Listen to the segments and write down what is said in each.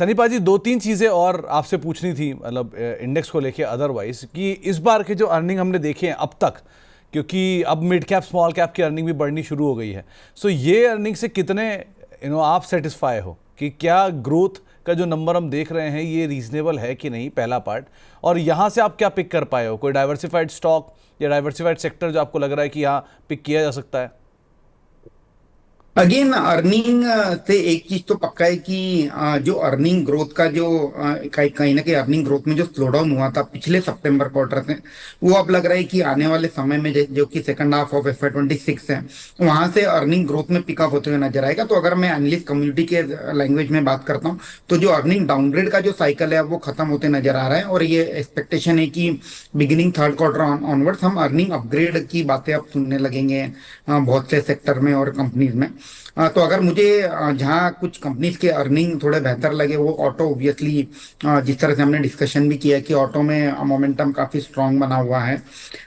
सनी पाजी, दो तीन चीज़ें और आपसे पूछनी थी, मतलब इंडेक्स को लेके अदरवाइज, कि इस बार के जो अर्निंग हमने देखे हैं अब तक, क्योंकि अब मिड कैप स्मॉल कैप की अर्निंग भी बढ़नी शुरू हो गई है, सो ये अर्निंग से कितने आप सेटिस्फाई हो कि क्या ग्रोथ का जो नंबर हम देख रहे हैं ये रीजनेबल है कि नहीं, पहला पार्ट। और यहाँ से आप क्या पिक कर पाए हो, कोई डाइवर्सिफाइड स्टॉक या डाइवर्सिफाइड सेक्टर जो आपको लग रहा है कि यहाँ पिक किया जा सकता है? अगेन अर्निंग से एक चीज तो पक्का है कि जो अर्निंग ग्रोथ का जो कहीं ना कहीं अर्निंग ग्रोथ में जो स्लो डाउन हुआ था पिछले सितंबर क्वार्टर से, वो अब लग रहा है कि आने वाले समय में जो कि सेकंड हाफ ऑफ FY 26 है, वहां से अर्निंग ग्रोथ में पिकअप होते हुए नजर आएगा। तो अगर मैं एनालिस्ट कम्युनिटी के लैंग्वेज में बात करता हूँ, तो जो अर्निंग डाउनग्रेड का जो साइकिल है वो खत्म होते नजर आ रहा है, और ये एक्सपेक्टेशन है कि बिगिनिंग थर्ड क्वार्टर ऑनवर्ड्स हम अर्निंग अपग्रेड की बातें अब सुनने लगेंगे बहुत से सेक्टर में और कंपनीज में। तो अगर मुझे जहाँ कुछ कंपनीज के अर्निंग थोड़े बेहतर लगे वो ऑटो ऑब्वियसली, जिस तरह से हमने डिस्कशन भी किया कि ऑटो में मोमेंटम काफी स्ट्रांग बना हुआ है।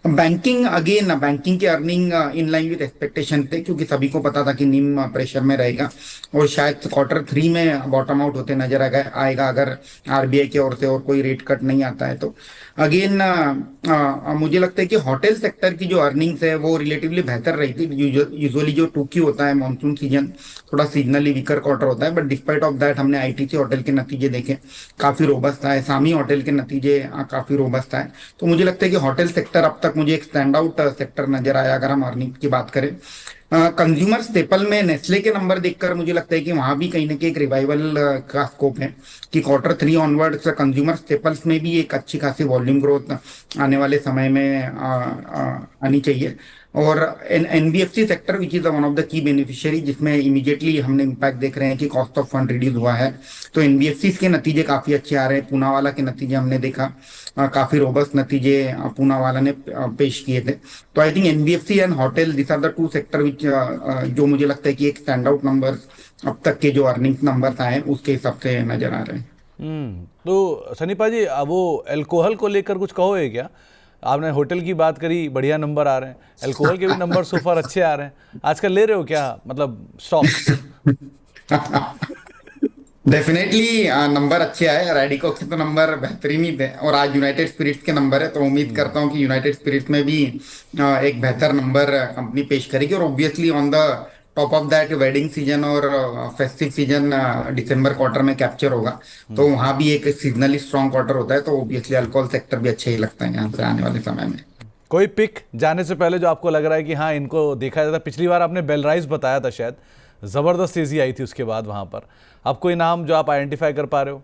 बैंकिंग, अगेन बैंकिंग के earning in line with expectation थे, क्योंकि सभी को पता था कि निम प्रेशर में रहेगा और शायद क्वार्टर 3 में बॉटम आउट होते नजर आएगा अगर RBI की ओर से और कोई रेट कट नहीं आता है तो। अगेन मुझे लगता है कि होटल सेक्टर की जो अर्निंग्स है वो रिलेटिवली बेहतर रही थी। यूजुअली जो 2Q होता है मानसून सीजन, थोड़ा सीजनली वीकर क्वार्टर होता है, बट डिस्पाइट ऑफ दैट हमने ITC होटल के नतीजे देखे, काफी रोबस्ट आए। सामी होटल के नतीजे काफी रोबस्ट आए। तो मुझे लगता है कि होटल सेक्टर अब तक मुझे एक स्टैंड आउट सेक्टर नजर आया अगर हम अर्निंग की बात करें। कंज्यूमर स्टेपल में नेस्ले के नंबर देखकर मुझे लगता है कि वहां भी कहीं ना कहीं एक रिवाइवल का स्कोप है, कि क्वार्टर 3 ऑनवर्ड्स कंज्यूमर स्टेपल्स में भी एक अच्छी खासी वॉल्यूम ग्रोथ आने वाले समय में आनी चाहिए। और NBFC sector which is one of the key beneficiary, जिसमें इमीडिएटली हमने इम्पैक्ट देख रहे हैं कि कॉस्ट ऑफ फंड रिड्यूस हुआ है, तो NBFC के नतीजे काफी अच्छे आ रहे हैं। पूनावाला के नतीजे हमने देखा, काफी रोबस्ट नतीजे पूनावाला ने पेश किए थे। तो I think NBFC and hotel, this are the two sector which, जो मुझे लगता है कि एक स्टैंड आउट नंबर अब तक के जो अर्निंग नंबर आए उसके हिसाब से नजर आ रहे हैं। तो सनी पाजी, वो अल्कोहल को लेकर कुछ कहोगे क्या? आपने होटल की बात करी, बढ़िया नंबर आ रहे हैं, अल्कोहल के भी नंबर सो फार अच्छे आ रहे हैं। आजकल ले रहे हो क्या, मतलब स्टॉक? डेफिनेटली नंबर अच्छे आए। रैडिको के तो नंबर बेहतरीन ही थे, और आज यूनाइटेड स्पिरिट्स के नंबर है, तो उम्मीद करता हूँ कि यूनाइटेड स्पिरिट्स में भी एक बेहतर नंबर कंपनी पेश करेगी। और obviously on the top of that wedding season और फेस्टिव सीजन दिसंबर क्वार्टर में कैप्चर होगा, तो वहाँ भी एक सीजनली स्ट्रॉन्ग क्वार्टर होता है, तो ऑब्वियसली अल्कोहल सेक्टर भी अच्छा ही लगता है यहाँ से आने वाले समय में। कोई पिक जाने से पहले जो आपको लग रहा है कि हाँ इनको देखा जाता? पिछली बार आपने बेलराइज बताया था, शायद ज़बरदस्त तेज़ी आई थी उसके बाद वहाँ पर। अब कोई नाम जो आप आइडेंटिफाई कर पा रहे हो?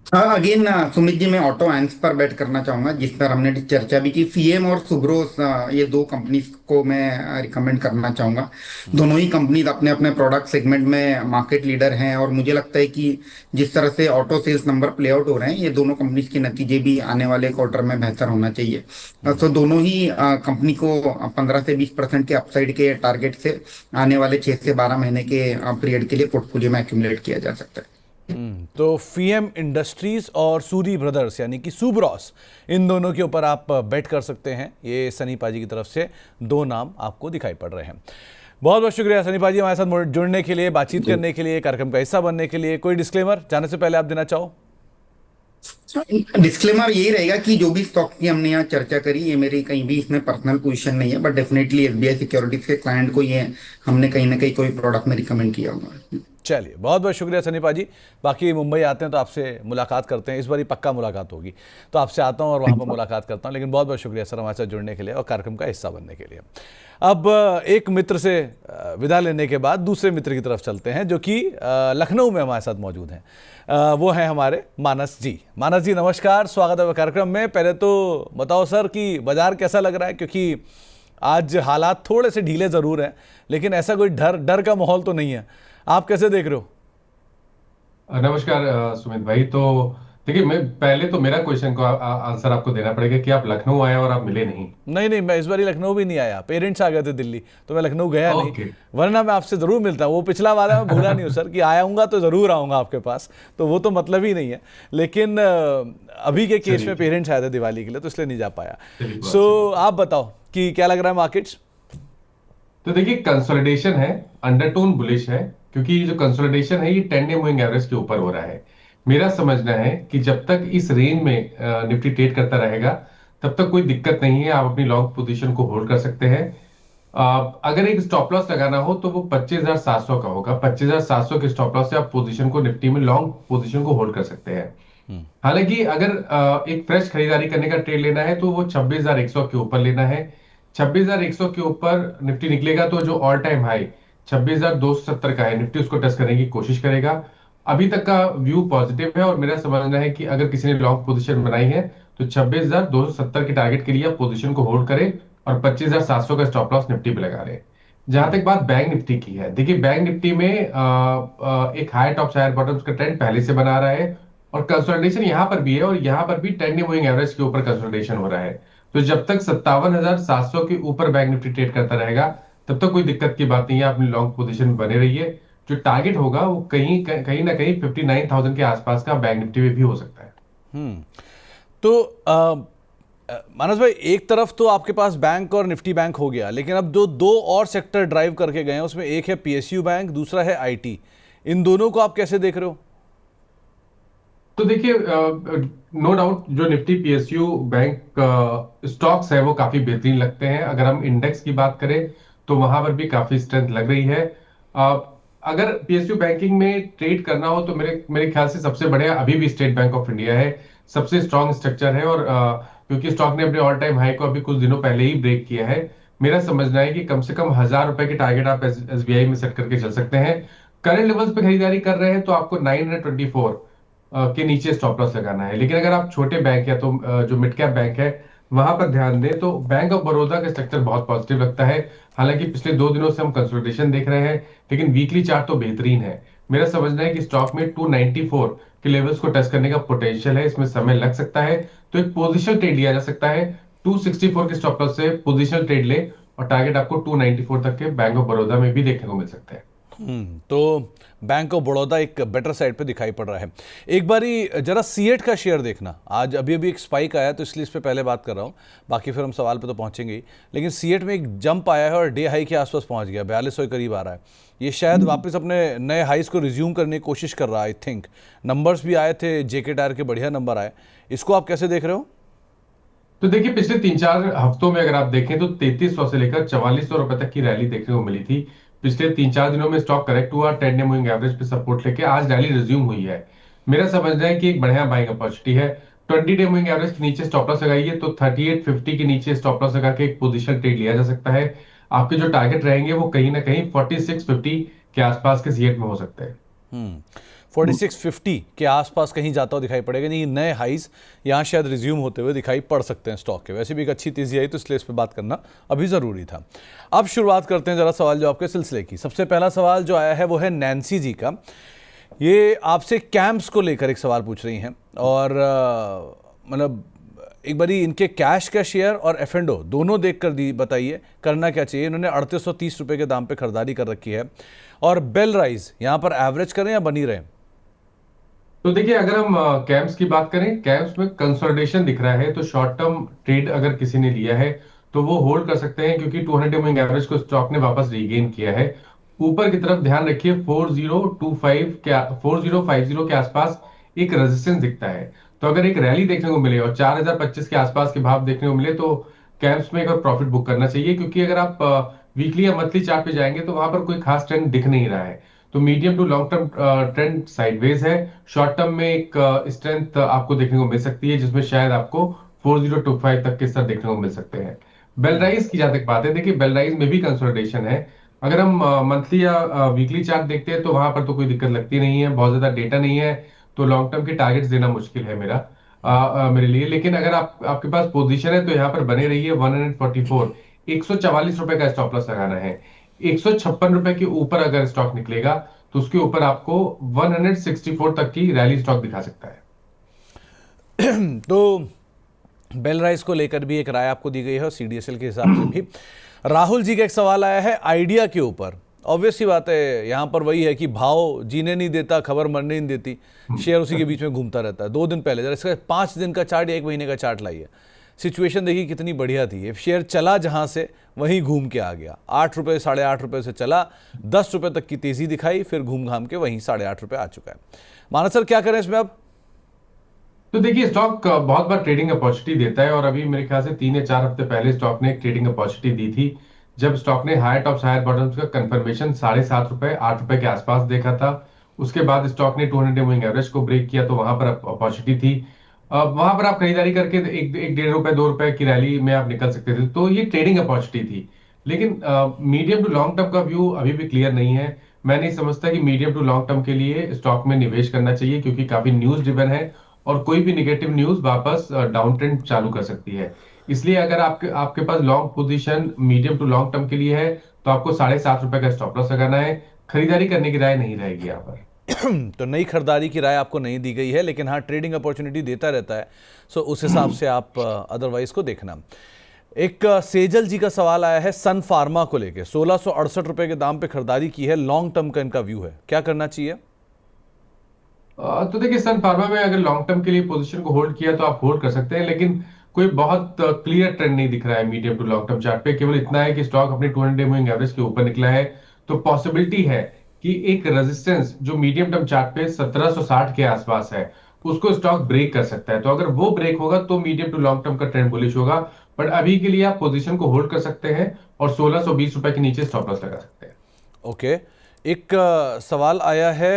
हाँ, अगेन सुमित जी, मैं ऑटो एंड्स पर बेट करना चाहूंगा, जिस पर हमने चर्चा भी की। FIEM और सुब्रोस, ये दो कंपनीज को मैं रिकमेंड करना चाहूंगा। दोनों ही कंपनीज अपने अपने प्रोडक्ट सेगमेंट में मार्केट लीडर हैं, और मुझे लगता है कि जिस तरह से auto sales number play out हो रहे हैं, ये दोनों कंपनीज के नतीजे भी आने वाले क्वार्टर में बेहतर होना चाहिए। तो दोनों ही कंपनी को 15 से 20% के अपसाइड के टारगेट से आने वाले 6 से 12 महीने के पीरियड के लिए पोर्टफोलियो में एक्यूमुलेट किया जा सकता है। तो FIEM इंडस्ट्रीज और सूरी ब्रदर्स यानी कि सुब्रॉस, इन दोनों के ऊपर आप बेट कर सकते हैं। ये सनी पाजी की तरफ से दो नाम आपको दिखाई पड़ रहे हैं। बहुत बहुत शुक्रिया सनी पाजी, हमारे साथ जुड़ने के लिए, बातचीत करने के लिए, कार्यक्रम का हिस्सा बनने के लिए। कोई डिस्क्लेमर जाने से पहले आप देना चाहो? डिस्क्लेमर यही रहेगा कि जो भी स्टॉक की हमने यहाँ चर्चा करी, ये मेरी कहीं भी इसमें पर्सनल पोजीशन नहीं है, बट डेफिनेटली SBI सिक्योरिटीज के क्लाइंट को ये हमने कहीं ना कहीं कोई प्रोडक्ट में रिकमेंड किया होगा। चलिए, बहुत बहुत शुक्रिया सनी पाजी। बाकी मुंबई आते हैं तो आपसे मुलाकात करते हैं, इस बार ही पक्का मुलाकात होगी, तो आपसे आता हूं और वहां पर मुलाकात करता हूं। लेकिन बहुत बहुत शुक्रिया सर हमारे साथ जुड़ने के लिए और कार्यक्रम का हिस्सा बनने के लिए। अब एक मित्र से विदा लेने के बाद दूसरे मित्र की तरफ चलते हैं, जो कि लखनऊ में हमारे साथ मौजूद हैं। वो हैं हमारे मानस जी। मानस जी नमस्कार, स्वागत है कार्यक्रम में। पहले तो बताओ सर कि बाजार कैसा लग रहा है, क्योंकि आज हालात थोड़े से ढीले ज़रूर हैं, लेकिन ऐसा कोई डर का माहौल तो नहीं है। आप कैसे देख रहे हो? नमस्कार सुमित भाई। तो देखिए, मैं पहले तो मेरा क्वेश्चन को आंसर आपको देना पड़ेगा कि आप लखनऊ आए और आप मिले नहीं। नहीं नहीं, मैं इस बार लखनऊ भी नहीं आया, पेरेंट्स आ गए थे दिल्ली, तो मैं लखनऊ गया नहीं। ओके। वरना मैं आपसे ज़रूर मिलता। वो पिछला वाला मैं भूला नहीं हूँ सर, कि आऊँगा तो ज़रूर आऊँगा आपके पास, तो वो तो मतलब ही नहीं है। लेकिन अभी के केस में पेरेंट्स आए थे दिवाली के लिए, तो इसलिए नहीं जा पाया। सो आप बताओ कि क्या लग रहा है मार्केट्स? तो देखिए, कंसोलिडेशन है, अंडरटोन बुलिश है, क्योंकि जो कंसोलिडेशन है ये 10 डे मूविंग एवरेज के ऊपर हो रहा है। मेरा समझना है कि जब तक इस रेंज में निफ्टी ट्रेड करता रहेगा तब तक कोई दिक्कत नहीं है, आप अपनी लॉन्ग पोजीशन को होल्ड कर सकते हैं। अगर एक स्टॉप लॉस लगाना हो तो वो 25,700 का होगा। 25,700 के स्टॉप लॉस से आप पोजीशन को, निफ्टी में लॉन्ग पोजीशन को होल्ड कर सकते हैं। हालांकि अगर एक फ्रेश खरीदारी करने का ट्रेड लेना है तो वो 26,100 के ऊपर लेना है। 26,100 के ऊपर निफ्टी निकलेगा तो जो ऑल टाइम हाई 26,270 का है, निफ्टी उसको टच करने की कोशिश करेगा। अभी तक का व्यू पॉजिटिव है और मेरा समझना है कि अगर किसी ने लॉन्ग पोजीशन बनाई है तो 26,270 के टारगेट के लिए आप पोजीशन को होल्ड करें और 25,700 का स्टॉप लॉस निफ्टी पे लगा रहे। जहां तक बात बैंक निफ्टी की है, देखिए बैंक निफ्टी में एक हाई टॉप हायर बॉटम्स का ट्रेंड पहले से बना रहा है और कंसोलिडेशन यहां पर भी है और यहां पर भी 10 डे मूविंग एवरेज के ऊपर कंसोलिडेशन हो रहा है। तो जब तक 57,700 के ऊपर बैंक निफ्टी ट्रेड करता रहेगा तब तक कोई दिक्कत की बात नहीं है, अपनी लॉन्ग पोजीशन में बने रहिए। जो टारगेट होगा वो कहीं कहीं ना कहीं 59,000 के आसपास का बैंक निफ्टी में भी हो सकता है। तो मानस भाई, एक तरफ तो आपके पास बैंक और निफ्टी बैंक हो गया, लेकिन अब जो दो और सेक्टर ड्राइव करके गए हैं उसमें एक है पीएसयू बैंक, दूसरा है आईटी। इन दोनों को आप कैसे देख रहे हो? तो देखिए, नो डाउट जो निफ्टी पीएसयू बैंक स्टॉक्स है वो काफी बेहतरीन लगते हैं। अगर हम इंडेक्स की बात करें तो वहां पर भी काफी स्ट्रेंथ लग रही है। अगर पीएसयू बैंकिंग में ट्रेड करना हो तो मेरे मेरे ख्याल से सबसे बढ़िया अभी भी स्टेट बैंक ऑफ इंडिया है। सबसे स्ट्रांग स्ट्रक्चर है और क्योंकि स्टॉक ने अपने ऑल टाइम हाई को अभी कुछ दिनों पहले ही ब्रेक किया है, मेरा समझना है कि कम से कम 1,000 रुपए के टारगेट आप एसबीआई में सेट करके चल सकते हैं। करंट लेवल्स पे खरीदारी कर रहे हैं तो आपको 924 के नीचे स्टॉप लॉस लगाना है। लेकिन अगर आप छोटे बैंक या तो जो मिड कैप बैंक है वहां पर ध्यान दें तो बैंक ऑफ बड़ौदा का स्ट्रक्चर बहुत पॉजिटिव लगता है। हालांकि पिछले 2 दिनों से हम कंसोलिडेशन देख रहे हैं लेकिन वीकली चार्ट तो बेहतरीन है। मेरा समझना है कि स्टॉक में 294 के लेवल्स को टच करने का पोटेंशियल है, इसमें समय लग सकता है। तो एक पोजिशनल ट्रेड लिया जा सकता है। 264 के स्टॉप लॉस से पोजिशनल ट्रेड ले और टारगेट आपको 294 तक के बैंक ऑफ बड़ौदा में भी देखने को मिल सकते हैं। तो बैंक ऑफ बड़ौदा एक बेटर साइड पे दिखाई पड़ रहा है। एक बारी जरा सीएट का शेयर देखना, आज अभी अभी एक स्पाइक आया तो इसलिए इस पे पहले बात कर रहा हूँ, बाकी फिर हम सवाल पे तो पहुंचेंगे ही। लेकिन सीएट में एक जंप आया है और डे हाई के आसपास पहुंच गया, 4200 के करीब आ रहा है। ये शायद वापस अपने नए हाइस को रिज्यूम करने की कोशिश कर रहा है। आई थिंक नंबर्स भी आए थे, जेके टायर के बढ़िया नंबर आए। इसको आप कैसे देख रहे हो? तो देखिए, पिछले 3-4 हफ्तों में अगर आप देखें तो 3300 से लेकर 4400 रुपए तक की रैली देखने को मिली थी। पिछले 3-4 दिनों में स्टॉक करेक्ट हुआ, 10 डे मूविंग एवरेज पे सपोर्ट लेके आज रैली रिज्यूम हुई है। मेरा समझना है कि एक बढ़िया बाइंग अपॉर्चुनिटी है। 20 डे मूविंग एवरेज के नीचे स्टॉप लॉस लगाइए तो 3850 के नीचे स्टॉप लॉस लगा के एक पोजीशन ट्रेड लिया जा सकता है। आपके जो टारगेट रहेंगे वो कहीं ना कहीं 4650 के आसपास के सीएट में हो सकते हैं। 4650 के आसपास कहीं जाता हुआ दिखाई पड़ेगा। नहीं, नए हाइस यहाँ शायद रिज्यूम होते हुए दिखाई पड़ सकते हैं स्टॉक के। वैसे भी एक अच्छी तेजी आई तो इसलिए इस पर बात करना अभी ज़रूरी था। अब शुरुआत करते हैं ज़रा सवाल जवाब के सिलसिले की। सबसे पहला सवाल जो आया है वो है नैन्सी जी का। ये आपसे कैंप्स को लेकर एक सवाल पूछ रही हैं और मतलब एक बारी इनके कैश का शेयर और एफ&ओ दोनों देख कर बताइए करना क्या चाहिए। इन्होंने 3830 रुपये के दाम पे खरीदारी कर रखी है और बेल राइज यहाँ पर एवरेज करें या बनी रहें? तो देखिए, अगर हम कैम्प्स की बात करें, कैम्प्स में कंसोलिडेशन दिख रहा है तो शॉर्ट टर्म ट्रेड अगर किसी ने लिया है तो वो होल्ड कर सकते हैं क्योंकि 200 मूविंग एवरेज को स्टॉक ने वापस रीगेन किया है। ऊपर की तरफ ध्यान रखिए, 4050 के आसपास एक रेजिस्टेंस दिखता है। तो अगर एक रैली देखने को मिले और 4025 के आसपास के भाव देखने को मिले तो कैम्प्स में एक और प्रॉफिट बुक करना चाहिए, क्योंकि अगर आप वीकली या मंथली चार्ट पे जाएंगे तो वहां पर कोई खास ट्रेंड दिख नहीं रहा है। तो medium to long term trend sideways है। शॉर्ट टर्म में एक स्ट्रेंथ आपको देखने को मिल सकती है जिसमें शायद आपको 4025 तक के स्तर देखने को मिल सकते हैं। बेल राइज की जहां तक बात है, देखिए बेल राइज में भी कंसोलिडेशन है। अगर हम मंथली या वीकली चार्ट देखते हैं तो वहां पर तो कोई दिक्कत लगती नहीं है, बहुत ज्यादा डेटा नहीं है, तो लॉन्ग टर्म के टारगेट्स देना मुश्किल है मेरे लिए। लेकिन अगर आपके पास पोजीशन है तो यहाँ पर बने रहिए। 144 144 रुपए का स्टॉप लॉस लगाना है। 156 रुपए के ऊपर अगर स्टॉक निकलेगा तो उसके ऊपर आपको 164 तक की रैली स्टॉक दिखा सकता है। तो बेल राइज को लेकर भी एक राय आपको दी गई है और सीडीएसएल के हिसाब से भी। राहुल जी का एक सवाल आया है आइडिया के ऊपर। ऑब्वियस सी बात है, यहाँ पर वही है कि भाव जीने नहीं देता, खबर मरने नहीं देती, शेयर उसी के बीच में घूमता रहता है। 2 दिन पहले जरा इसका 5 दिन का चार्ट या 1 महीने का चार्ट लाइए, सिचुएशन देखिए कितनी बढ़िया थी। ये शेयर चला जहाँ से वहीं घूम के आ गया। 8 रुपये 8.5 रुपये से चला, 10 रुपये तक की तेज़ी दिखाई, फिर घूम घाम के वहीं 8.5 रुपये आ चुका है। मानस सर क्या करें इसमें अब? तो देखिए स्टॉक बहुत बार ट्रेडिंग अपॉर्चुनिटी देता है, और अभी मेरे ख्याल से 3 या 4 हफ्ते पहले स्टॉक ने एक ट्रेडिंग अपॉर्चुनिटी दी थी, जब स्टॉक ने हायर टॉप्स हायर बॉटम्स का कंफर्मेशन 7.5 रुपए 8 रुपए के आसपास देखा था। उसके बाद स्टॉक ने 200 मूविंग एवरेज को ब्रेक किया, तो वहां पर अपॉर्चुनिटी थी। वहां पर आप खरीदारी करके एक एक 1.5 रुपए 2 रुपए की रैली में आप निकल सकते थे, तो ये ट्रेडिंग अपॉर्चुनिटी थी। लेकिन मीडियम टू लॉन्ग टर्म का व्यू अभी भी क्लियर नहीं है। मैं नहीं समझता कि मीडियम टू लॉन्ग टर्म के लिए स्टॉक में निवेश करना चाहिए, क्योंकि काफी न्यूज ड्रिवन है, और कोई भी निगेटिव न्यूज वापस डाउन ट्रेंड चालू कर सकती है। इसलिए अगर आपके आपके पास long position medium to long term के लिए है, तो आपको 7.5 रुपए का स्टॉप लॉस लगाना है। खरीदारी करने की राय नहीं रहेगी यहाँ पर। तो नई खरीदारी की राय आपको नहीं दी गई है, लेकिन हाँ ट्रेडिंग अपॉर्चुनिटी देता रहता है, सो उस हिसाब से आप अदरवाइज को देखना। एक सेजल जी का सवाल आया है सन फार्मा को लेके, 1668 रुपए के दाम पे खरीदारी की है, लॉन्ग टर्म का इनका व्यू है, क्या करना चाहिए? तो देखिए सन फार्मा में अगर लॉन्ग टर्म के लिए पोजीशन को होल्ड किया तो आप होल्ड कर सकते हैं, लेकिन कोई बहुत क्लियर ट्रेंड नहीं दिख रहा है medium to long term chart पे। केवल इतना है कि स्टॉक अपने 200 मूविंग एवरेज के ऊपर निकला है, तो पॉसिबिलिटी है कि एक रेजिस्टेंस जो मीडियम टर्म चार्ट पे 1760 के आसपास है, उसको स्टॉक ब्रेक कर सकता है। तो अगर वो ब्रेक होगा तो मीडियम टू लॉन्ग टर्म का ट्रेंड बुलिश होगा, बट अभी के लिए आप पोजीशन को होल्ड कर सकते हैं और 1620 रुपए के नीचे स्टॉप लॉस लगा सकते हैं। ओके, एक सवाल आया है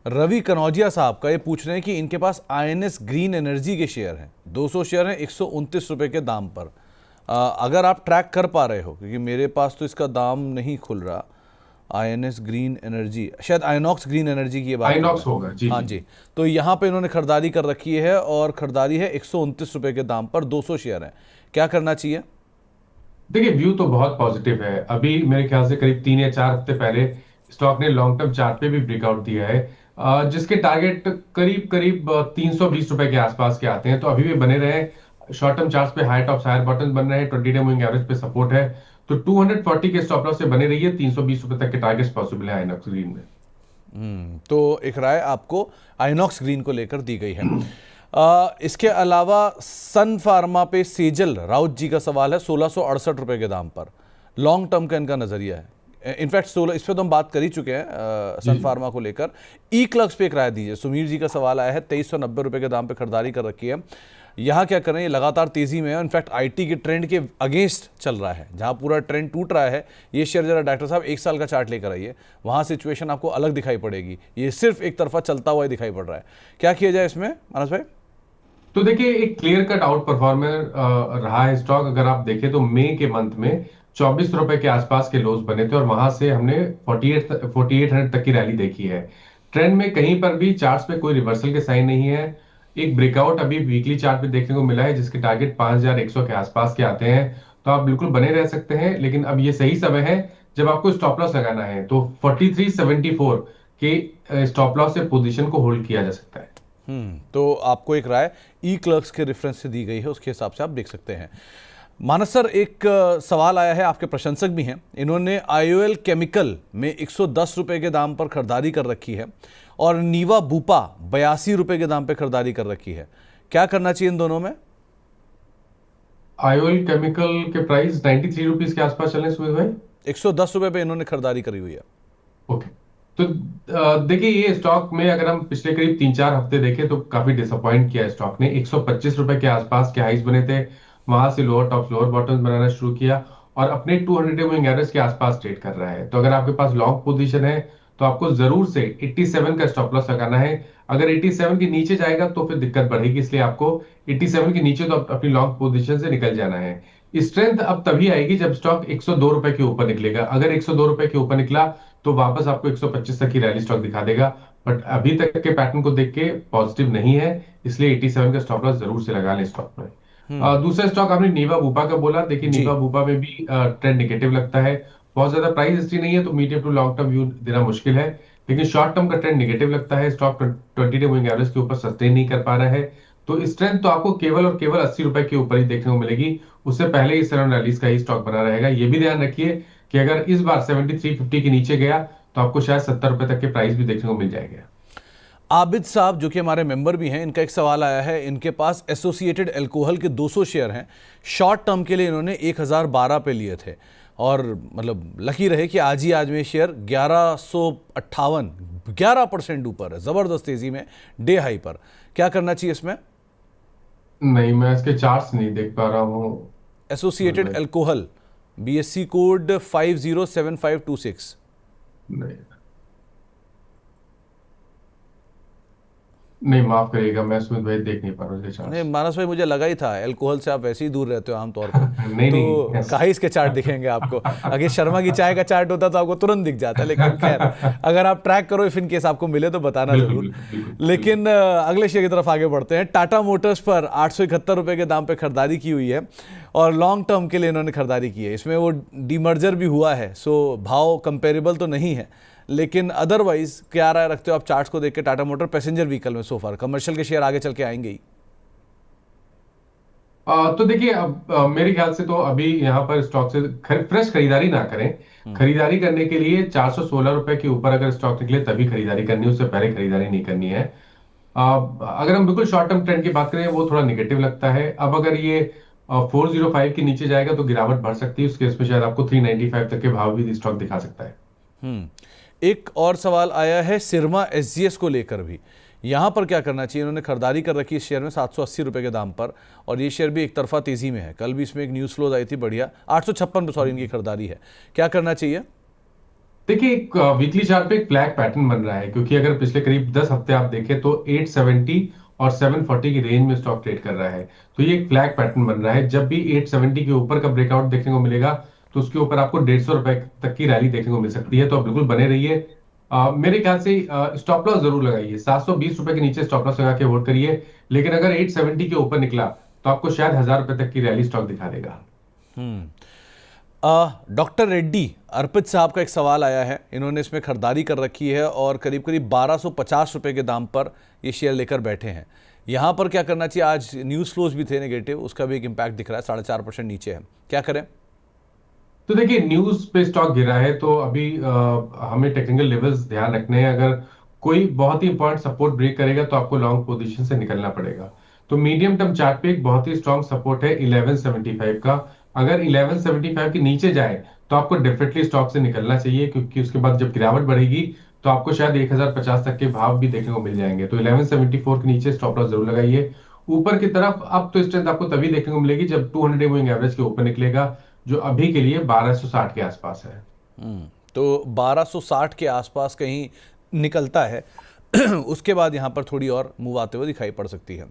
रवि कनौजिया साहब का, ये पूछ रहे हैं कि इनके पास आईएनएस ग्रीन एनर्जी के शेयर हैं, 200 शेयर हैं 129 रुपए के दाम पर। अगर आप ट्रैक कर पा रहे हो, क्योंकि मेरे पास तो इसका दाम नहीं खुल रहा, आईएनएस ग्रीन एनर्जी, शायद आइनॉक्स ग्रीन एनर्जी की ये बात आइनॉक्स होगा जी। हाँ जी, तो यहाँ पे इन्होंने खरीदारी कर रखी है, और खरीदारी है 129 रुपए के दाम पर, 200 शेयर हैं, क्या करना चाहिए? देखिए व्यू तो बहुत पॉजिटिव है। अभी मेरे ख्याल से करीब 3 या 4 हफ्ते पहले स्टॉक ने लॉन्ग टर्म चार्ट पे भी ब्रेकआउट दिया है, जिसके टारगेट करीब करीब 320 रुपए के आसपास के आते हैं। तो अभी भी बने रहे शॉर्ट टर्म चार्ट पे हाई टॉप्स हायर बॉटम्स बन रहे हैं, 20 डे मूविंग एवरेज पे सपोर्ट है, तो 240 के स्टॉप लॉस से बने रही है, 320 रुपए तक के टारगेट्स पॉसिबल है आइनॉक्स ग्रीन में। तो एक राय आपको आइनॉक्स ग्रीन को लेकर दी गई है। इसके अलावा सन फार्मा पे सेजल राउत जी का सवाल है 1668 रुपए के दाम पर, लॉन्ग टर्म का इनका नजरिया है। इनफैक्ट 16 इस पे तो हम बात कर ही चुके हैं सन फार्मा को लेकर। ई क्लग्स पे एक राय दीजिए। सुमीर जी का सवाल आया है 2390 रुपए के दाम पे खरीदारी कर रखी है, यहाँ क्या करें? ये लगातार तेजी में है, इनफैक्ट आईटी के ट्रेंड के अगेंस्ट चल रहा है, जहाँ पूरा ट्रेंड टूट रहा है। ये शेयर जरा डॉक्टर साहब 1 साल का चार्ट लेकर आइए, वहाँ सिचुएशन आपको अलग दिखाई पड़ेगी। ये सिर्फ एक तरफा चलता हुआ दिखाई पड़ रहा है, क्या किया जाए इसमें मानस भाई? तो देखिए एक क्लियर कट आउट परफॉर्मर रहा है स्टॉक। अगर आप देखें तो मई के मंथ में 24 रुपए के आसपास के लोज बने थे, और वहां से हमने 4800 तक की रैली देखी है। ट्रेंड में कहीं पर भी चार्ट्स पे कोई रिवर्सल के साइन नहीं है। एक ब्रेकआउट अभी वीकली चार्ट पे देखने को मिला है, जिसके टारगेट 5100 के आसपास के आते हैं, तो आप बिल्कुल बने रह सकते हैं। लेकिन अब ये सही समय है जब आपको स्टॉप लॉस लगाना है, तो 4374 के स्टॉप लॉस से पोजीशन को होल्ड किया जा सकता है। तो आपको एक राय ई क्लर्क्स के रेफरेंस से दी गई है, उसके हिसाब से आप देख सकते हैं। मानस सर, एक सवाल आया है, आपके प्रशंसक भी हैं, इन्होंने आईओएल केमिकल में 110 रुपए के दाम पर खरीदारी कर रखी है, और नीवा बूपा 82 रुपए के दाम पर खरीदारी कर रखी है, क्या करना चाहिए इन दोनों में? आईओएल केमिकल के प्राइस 93 रुपीज के आसपास चल रहे हैं सुमित भाई। 110 रुपए पे इन्होंने खरीदारी करी हुई है। ओके, तो देखिए ये स्टॉक में अगर हम पिछले करीब 3-4 हफ्ते देखें तो काफी डिसअपॉइंट किया है स्टॉक ने। 125 रुपए के आसपास के हाइस बने थे, वहां से लोअर टॉप्स लोअर बॉटम्स बनाना शुरू किया, और अपने 200 डे मूविंग एवरेज के आसपास ट्रेड कर रहा है। तो अगर आपके पास लॉन्ग पोजीशन है तो आपको जरूर से 87 का स्टॉप लॉस लगाना है। अगर 87 के नीचे जाएगा तो फिर दिक्कत बढ़ेगी, इसलिए आपको 87 के नीचे तो अपनी लॉन्ग पोजीशन से निकल जाना है। स्ट्रेंथ अब तभी आएगी जब स्टॉक 102 रुपए के ऊपर निकलेगा। अगर 102 रुपए के ऊपर निकला तो वापस आपको 125 तक की रैली स्टॉक दिखा देगा, बट अभी तक के पैटर्न को देख के पॉजिटिव नहीं है, इसलिए 87 का स्टॉप लॉस जरूर से लगा लें स्टॉक में। दूसरा स्टॉक आपने नीवा बूपा का बोला। देखिए नीवा बूपा में भी ट्रेंड नेगेटिव लगता है, बहुत ज्यादा प्राइस हिस्ट्री नहीं है, तो medium to long term view देना मुश्किल है। लेकिन शॉर्ट टर्म का ट्रेंड नेगेटिव लगता है, स्टॉक 20 डे मूविंग एवरेज के ऊपर सस्टेन नहीं कर पा रहा है, तो स्ट्रेंथ तो आपको केवल और केवल 80 रुपए के ऊपर ही देखने को मिलेगी। उससे पहले इस सराउंड रैलीज का ही स्टॉक बना रहेगा। ये भी ध्यान रखिए कि अगर इस बार 7350 के नीचे गया तो आपको शायद 70 रुपए तक के प्राइस भी देखने को मिल जाएगा। आबिद साहब जो कि हमारे मेंबर भी हैं, इनका एक सवाल आया है, इनके पास एसोसिएटेड एल्कोहल के 200 शेयर हैं, शॉर्ट टर्म के लिए इन्होंने 1012 पे लिए थे, और मतलब लकी रहे कि आज में शेयर 1158 11% ऊपर है, ज़बरदस्त तेज़ी में डे हाई पर। क्या करना चाहिए इसमें? नहीं, मैं इसके चार्ट्स नहीं देख पा रहा हूँ। एसोसिएटेड नहीं, एल्कोहल, BSC कोड 507526। नहीं, नहीं, माफ करिएगा, मैं सुमित भाई देख नहीं पा रहा हूँ इसके नहीं चार्ट्स। मानस भाई, मुझे लगा ही था, अल्कोहल से आप वैसे ही दूर रहते हो आमतौर पे, नहीं, तो नहीं, काहिस के चार्ट दिखेंगे आपको। अगर शर्मा की चाय का चार्ट होता तो आपको तुरंत दिख जाता, लेकिन खैर अगर आप ट्रैक करो, इफ इन केस आपको मिले तो बताना बिल्कुल, जरूर। बिल्कुल, बिल्कुल, बिल्कुल। लेकिन अगले शेयर की तरफ आगे बढ़ते हैं। टाटा मोटर्स पर 871 रुपए के दाम पे खरीदारी की हुई है और लॉन्ग टर्म के लिए इन्होंने खरीदारी की है। इसमें वो डीमर्जर भी हुआ है, सो भाव कंपेरेबल तो नहीं है, लेकिन अदरवाइज क्या राय रखते हो आप चार्ट्स को देख के? टाटा मोटर पैसेंजर व्हीकल में सो फार, कमर्शियल के शेयर आगे चल के आएंगे ही। तो देखिए, अब मेरे ख्याल से तो अभी यहाँ पर स्टॉक से फ्रेश खरीदारी ना करें। खरीदारी करने के लिए 416 रुपए के ऊपर अगर स्टॉक निकले तभी खरीदारी करनी है, उससे पहले खरीदारी नहीं करनी है। अगर हम बिल्कुल शॉर्ट टर्म ट्रेंड की बात करें, वो थोड़ा निगेटिव लगता है। अब अगर ये 405 के नीचे जाएगा तो गिरावट बढ़ सकती है, उस केस में शायद आपको 395 तक के भाव भी स्टॉक दिखा सकता है। एक और सवाल आया है सिरमा SGS को लेकर भी, यहाँ पर क्या करना चाहिए? इन्होंने खरीदारी कर रखी है इस शेयर में 780 रुपए के दाम पर, और ये शेयर भी एक तरफा तेजी में है। कल भी इसमें एक न्यूज़ फ्लोज आई थी बढ़िया, 856 पे सॉरी इनकी खरीदारी है। क्या करना चाहिए? देखिए, एक वीकली चार्ट पे एक फ्लैग पैटर्न बन रहा है, क्योंकि अगर पिछले करीब 10 हफ्ते आप देखें तो 870 और 740 की रेंज में स्टॉक ट्रेड कर रहा है। तो ये एक फ्लैग पैटर्न बन रहा है। जब भी 870 के ऊपर का ब्रेकआउट देखने को मिलेगा तो उसके ऊपर आपको 150 रुपए तक की रैली देखने को मिल सकती है। तो आप बिल्कुल बने रहिए। मेरे ख्याल से स्टॉप लॉस जरूर लगाइए, 720 रुपए के नीचे स्टॉप लॉस लगा के होल्ड करिए। लेकिन अगर 870 के ऊपर निकला तो आपको शायद 1000 रुपए तक की रैली स्टॉक दिखा देगा। डॉक्टर रेड्डी अर्पित साहब का एक सवाल आया है, इन्होंने इसमें खरीदारी कर रखी है और करीब करीब 1250 रुपए के दाम पर ये शेयर लेकर बैठे हैं। यहाँ पर क्या करना चाहिए? आज न्यूज़ फ्लोज भी थे नेगेटिव, उसका भी एक इम्पैक्ट दिख रहा है, 4.5% नीचे है। क्या करें? तो देखिए, न्यूज पे स्टॉक गिरा है तो अभी हमें टेक्निकल लेवल्स ध्यान रखने हैं। अगर कोई बहुत ही इंपॉर्टेंट सपोर्ट ब्रेक करेगा तो आपको लॉन्ग पोजीशन से निकलना पड़ेगा। तो मीडियम टर्म चार्ट पे एक बहुत ही स्ट्रांग सपोर्ट है 1175 का। अगर 1175 के नीचे जाए तो आपको डेफिनेटली स्टॉक से निकलना चाहिए, क्योंकि उसके बाद जब गिरावट बढ़ेगी तो आपको शायद 1050 तक के भाव भी देखने को मिल जाएंगे। तो 1174 के नीचे स्टॉप लॉस जरूर लगाइए। ऊपर की तरफ अब तो स्ट्रेंथ आपको तभी देखने को मिलेगी जब 200 डे मूविंग एवरेज के ऊपर निकलेगा, जो अभी के लिए 1260 के आसपास है। तो 1260 के आसपास कहीं निकलता है उसके बाद यहाँ पर थोड़ी और मूव आते हुए दिखाई पड़ सकती है।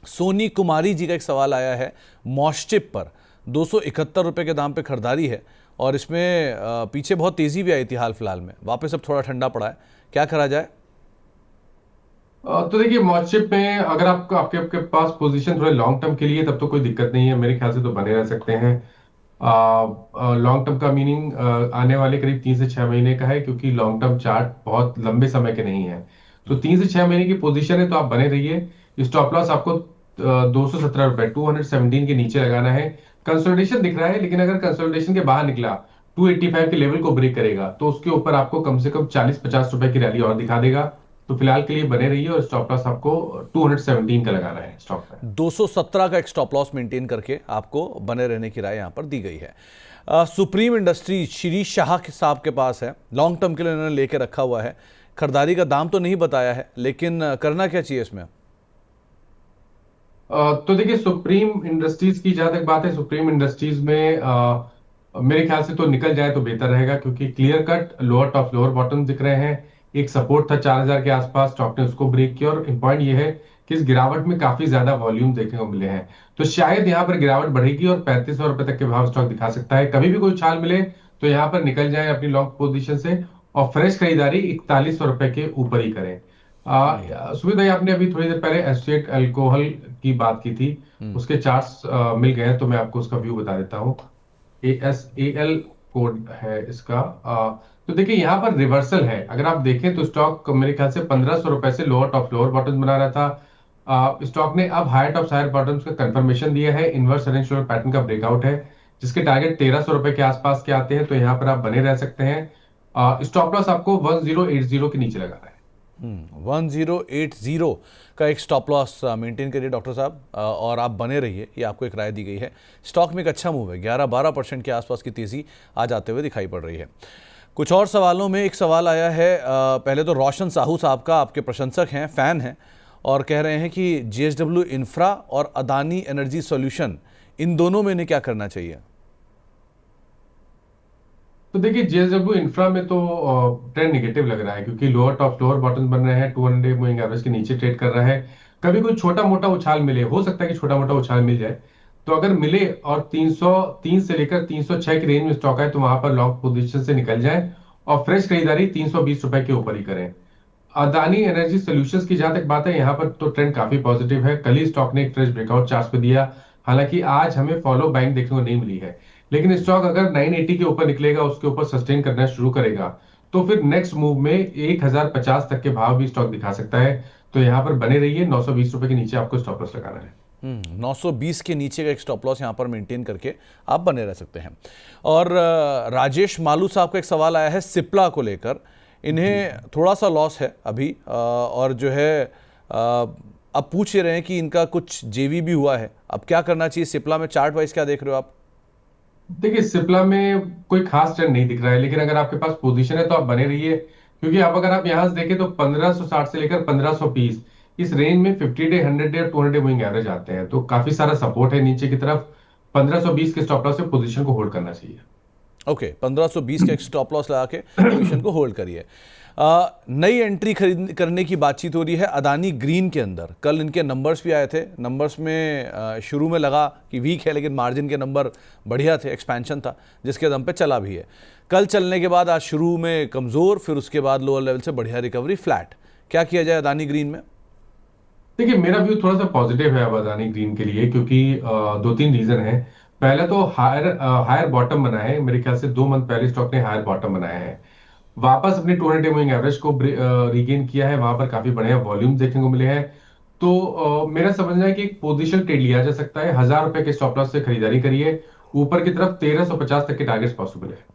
सोनी कुमारी जी का एक सवाल आया है, मॉस्चिप पर 271 रुपए के दाम पे खरीदारी है और इसमें पीछे बहुत तेजी भी आई थी, हाल फिलहाल में वापस अब थोड़ा ठंडा पड़ा है। क्या करा जाए? तो देखिए, मॉस्चिप में अगर आपको आपके आपके पास पोजीशन थोड़े लॉन्ग टर्म के लिए, तब तो कोई दिक्कत नहीं है, मेरे ख्याल से तो बने रह सकते हैं। लॉन्ग टर्म का मीनिंग आने वाले करीब 3 से 6 महीने का है, क्योंकि लॉन्ग टर्म चार्ट बहुत लंबे समय के नहीं है। तो 3 से 6 महीने की पोजीशन है तो आप बने रहिए। स्टॉप लॉस आपको 217 रुपए 217 के नीचे लगाना है। कंसोलिडेशन दिख रहा है, लेकिन अगर कंसोलिडेशन के बाहर निकला 285 के लेवल को ब्रेक करेगा तो उसके ऊपर आपको कम से कम 40-50 रुपए की रैली और दिखा देगा। तो फिलहाल के लिए बने रहिए और स्टॉप लॉस आपको 217 का लगाना है स्टॉक में। 217 का एक स्टॉप लॉस मेंटेन करके आपको बने रहने की राय यहाँ पर दी गई है। सुप्रीम इंडस्ट्रीज श्री शाह साहब के पास है, लॉन्ग टर्म के लिए उन्होंने लेके रखा हुआ है। खरीदारी का दाम तो नहीं बताया है, लेकिन करना क्या चाहिए इसमें? तो देखिए, सुप्रीम इंडस्ट्रीज की जहां तक बात है, सुप्रीम इंडस्ट्रीज में मेरे ख्याल से तो निकल जाए तो बेहतर रहेगा, क्योंकि clear cut lower top lower bottom दिख रहे हैं। एक सपोर्ट था 4000 के आसपास, स्टॉक ने उसको ब्रेक किया और पॉइंट ये है कि इस गिरावट में काफी ज्यादा वॉल्यूम देखने को मिले हैं। तो शायद यहाँ पर गिरावट बढ़ेगी और 3500 रुपए तक के भाव स्टॉक दिखा सकता है। कभी भी कोई उछाल मिले तो यहाँ पर निकल जाए अपनी लॉन्ग पोजीशन से और फ्रेश खरीदारी 4100 रुपए के ऊपर ही करें। सुमित भाई, आपने अभी थोड़ी देर पहले एसोसिएट अल्कोहल की बात की थी, उसके चार्ट्स मिल गए हैं, तो मैं आपको उसका व्यू बता देता हूँ। ASAL कोड है इसका। तो देखिए, यहाँ पर रिवर्सल है। अगर आप देखें तो स्टॉक मेरे ख्याल से 1500 रुपए से लोअर टॉप लोअर बॉटम बना रहा था। स्टॉक ने अब हायर टॉप हायर बॉटम्स का कंफर्मेशन दिया है। Inverse head and shoulder pattern का ब्रेकआउट है, जिसके टारगेट 1300 रुपए के आसपास के आते हैं। तो यहाँ पर आप बने रह सकते हैं। स्टॉप लॉस आपको 1080 के नीचे लगाना है। 1080 का एक स्टॉप लॉस मेंटेन करिए डॉक्टर साहब, और आप बने रहिए, ये आपको एक राय दी गई है। स्टॉक में एक अच्छा मूव है, 11-12% के आसपास की तेज़ी आज आते हुए दिखाई पड़ रही है। कुछ और सवालों में एक सवाल आया है, पहले तो रोशन साहू साहब का, आपके प्रशंसक हैं, फ़ैन हैं, और कह रहे हैं कि JSW इंफ्रा और अदानी एनर्जी सॉल्यूशन, इन दोनों में इन्हें क्या करना चाहिए? तो देखिए JSW इंफ्रा में तो ट्रेंड निगेटिव लग रहा है, क्योंकि लोअर टॉप लोअर बॉटम बन रहे हैं, 200 मूविंग एवरेज के नीचे ट्रेड कर रहा है। कभी कोई छोटा मोटा उछाल मिले, हो सकता है कि छोटा मोटा उछाल मिल जाए, तो अगर मिले और 303 से लेकर 306 की रेंज में स्टॉक है तो वहां पर लॉन्ग पोजीशन से निकल जाए और फ्रेश खरीदारी 320 रुपए के ऊपर ही करें। अदानी एनर्जी सॉल्यूशंस की जहां तक बात है, यहाँ पर तो ट्रेंड काफी पॉजिटिव है। कल ही स्टॉक ने एक फ्रेश ब्रेकआउट चार्ट पे दिया, हालांकि आज हमें फॉलो बाइंग देखने को नहीं मिली है, लेकिन स्टॉक अगर 980 के ऊपर निकलेगा, उसके ऊपर सस्टेन करना शुरू करेगा, तो फिर नेक्स्ट मूव में 1050 तक के भाव भी स्टॉक दिखा सकता है। तो यहाँ पर बने रहिए, 920 रुपए के नीचे आपको स्टॉप लॉस लगाना है। 920 के नीचे का एक स्टॉप लॉस यहाँ पर मेंटेन करके आप बने रह सकते हैं। और राजेश मालू साहब का एक सवाल आया है सिप्ला को लेकर, इन्हें थोड़ा सा लॉस है अभी, और जो है अब पूछ रहे हैं कि इनका कुछ जेवी भी हुआ है, अब क्या करना चाहिए सिप्ला में? चार्ट वाइज क्या देख रहे हो आप? देखिए सिप्ला में कोई खास ट्रेंड नहीं दिख रहा है, लेकिन अगर आपके पास पोजीशन है तो आप बने रहिए, क्योंकि अब अगर आप यहां से देखें तो 1560 से लेकर 1520 इस रेंज में 50 डे 100 डे और 200 डे मूविंग एवरेज आते हैं, तो काफी सारा सपोर्ट है नीचे की तरफ। 1520 के स्टॉप लॉस से पोजीशन को होल्ड करना चाहिए। ओके, 1520 का एक स्टॉप लॉस लगा के पोजीशन को होल्ड करिए। नई एंट्री खरीद करने की बातचीत हो रही है अदानी ग्रीन के अंदर। कल इनके नंबर्स भी आए थे, नंबर्स में शुरू में लगा कि वीक है, लेकिन मार्जिन के नंबर बढ़िया थे, एक्सपेंशन था, जिसके दम पे चला भी है। कल चलने के बाद आज शुरू में कमज़ोर, फिर उसके बाद लोअर लेवल से बढ़िया रिकवरी, फ्लैट। क्या किया जाए अदानी ग्रीन में? देखिए मेरा व्यू थोड़ा सा पॉजिटिव है अब अदानी ग्रीन के लिए, क्योंकि दो तीन रीजन है। पहला तो हायर बॉटम बना है, मेरे ख्याल से 2 मंथ पहले स्टॉक ने हायर बॉटम बनाया है, वापस अपने 200 मूविंग एवरेज को रिगेन किया है, वहां पर काफी बढ़िया वॉल्यूम देखने को मिले हैं। तो मेरा समझना है कि एक पोजीशन ट्रेड लिया जा सकता है, 1000 रुपए के स्टॉप लॉस से खरीदारी करिए, ऊपर की तरफ 1350 तक के टारगेट्स पॉसिबल है।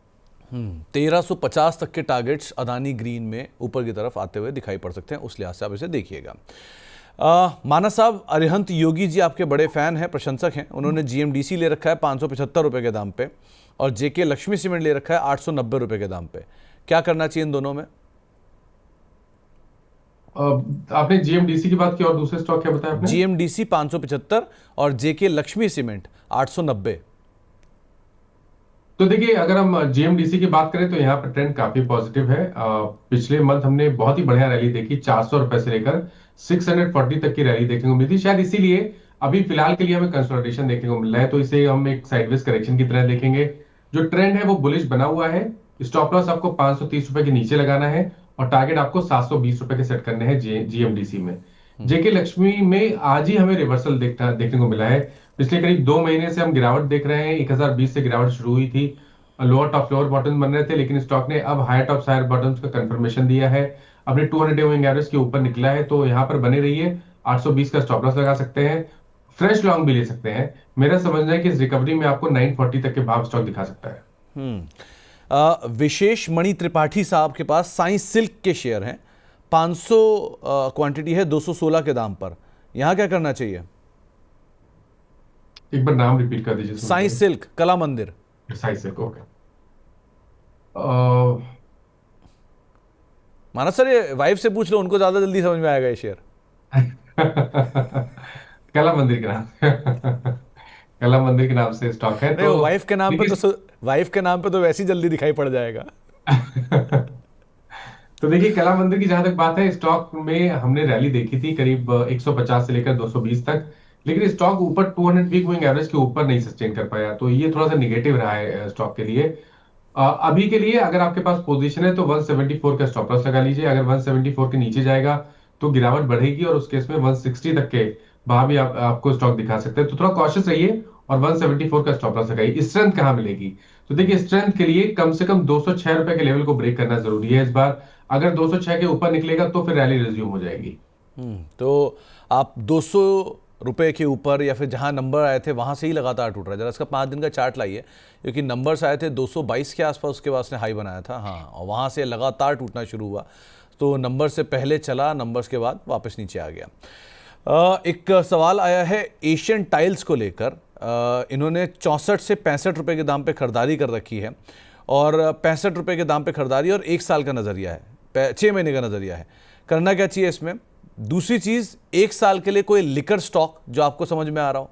1350 तक के टारगेट्स अदानी ग्रीन में ऊपर की तरफ आते हुए दिखाई पड़ सकते हैं, उस लिहाज से आप इसे देखिएगा। मानस साहब, अरिहंत योगी जी आपके बड़े फैन हैं, प्रशंसक हैं, उन्होंने GMDC ले रखा है 575 रुपए के दाम पे, और JK लक्ष्मी सीमेंट ले रखा है 890 रुपए के दाम पे। क्या करना चाहिए इन दोनों में? आपने GMDC की बात की, और दूसरे स्टॉक क्या बताया आपने? GMDC 575 और JK लक्ष्मी सीमेंट 890। तो देखिए अगर हम GMDC की बात करें तो यहाँ पर ट्रेंड काफी पॉजिटिव है। पिछले मंथ हमने बहुत ही बढ़िया रैली देखी, 400 रुपए से लेकर 640 तक की रैली देखने को मिली थी, शायद इसीलिए अभी फिलहाल के लिए हमें कंसोलिडेशन देखने को मिल रहा है, तो इसे हम एक साइडवेज करेक्शन की तरह देखेंगे। जो ट्रेंड है वो बुलिश बना हुआ है। स्टॉप लॉस आपको 530 रुपए के नीचे लगाना है, और टारगेट आपको 720 रुपए के सेट करने हैं GMDC में। JK लक्ष्मी में आज ही हमें रिवर्सल देखने को मिला है। पिछले करीब 2 महीने से हम गिरावट देख रहे हैं, 1020 से गिरावट शुरू हुई थी, लोअर टॉप लोअर बॉटम बन रहे थे, लेकिन स्टॉक ने अब हायर टॉप हायर बॉटम्स का कंफर्मेशन दिया है, अपने 200 मूविंग एवरेज के ऊपर निकला है, तो यहाँ पर बने रहिए। 820 का स्टॉप लॉस लगा सकते हैं, फ्रेश लॉन्ग भी ले सकते हैं। मेरा समझना है कि इस रिकवरी में आपको 940 तक के भाव स्टॉक दिखा सकता है। विशेष मणि त्रिपाठी साहब के पास साइंस सिल्क के शेयर हैं, 500 क्वांटिटी है 216 के दाम पर। यहाँ क्या करना चाहिए? एक बार नाम रिपीट कर दीजिए। Science silk, Kala Mandir. Science silk, okay. Manas sir, ये वाइफ से पूछ लो, उनको ज्यादा जल्दी समझ में आएगा ये शेयर। कला मंदिर के नाम कला मंदिर के नाम से स्टॉक है, नहीं, तो वाइफ के नाम पे तो वाइफ के नाम पे तो वैसे ही जल्दी दिखाई पड़ जाएगा। तो देखिए कला मंदिर की जहां तक बात है, स्टॉक में हमने रैली देखी थी करीब 150 से लेकर 220 तक, लेकिन स्टॉक ऊपर 200 वीक मूविंग एवरेज के ऊपर नहीं सस्टेन कर पाया, तो ये थोड़ा सा निगेटिव रहा है स्टॉक के लिए। अभी के लिए अगर आपके पास पोजीशन है तो 174 का स्टॉप लॉस लगा लीजिए। अगर 174 के नीचे जाएगा तो गिरावट बढ़ेगी, और उस केस में 160 तक के भाव भी आपको स्टॉक दिखा सकते हैं, तो थोड़ा कॉशियस रहिए और 174 का स्टॉप लॉस लगाइए। स्ट्रेंथ कहां मिलेगी? तो देखिए स्ट्रेंथ के लिए कम से कम 206 रुपए के लेवल को ब्रेक करना जरूरी है इस बार। अगर 206 के ऊपर निकलेगा तो फिर रैली रिज्यूम हो जाएगी। तो आप 200 रुपए के ऊपर या फिर जहां नंबर आए थे वहां से ही लगातार टूट रहा है। जरा इसका 5 दिन का चार्ट लाइए, क्योंकि नंबर्स आए थे 222 के आसपास, उसके बाद उसने हाई बनाया था, हाँ, और वहां से लगातार टूटना शुरू हुआ। तो नंबर से पहले चला, नंबर्स के बाद वापस नीचे आ गया। एक सवाल आया है एशियन टाइल्स को लेकर। इन्होंने 64 से 65 रुपए के दाम पे खरीदारी कर रखी है, और 65 रुपए के दाम पे खरीदारी, और 1 साल का नज़रिया है, 6 महीने का नज़रिया है। करना क्या चाहिए इसमें? दूसरी चीज़, 1 साल के लिए कोई लिकर स्टॉक जो आपको समझ में आ रहा हो?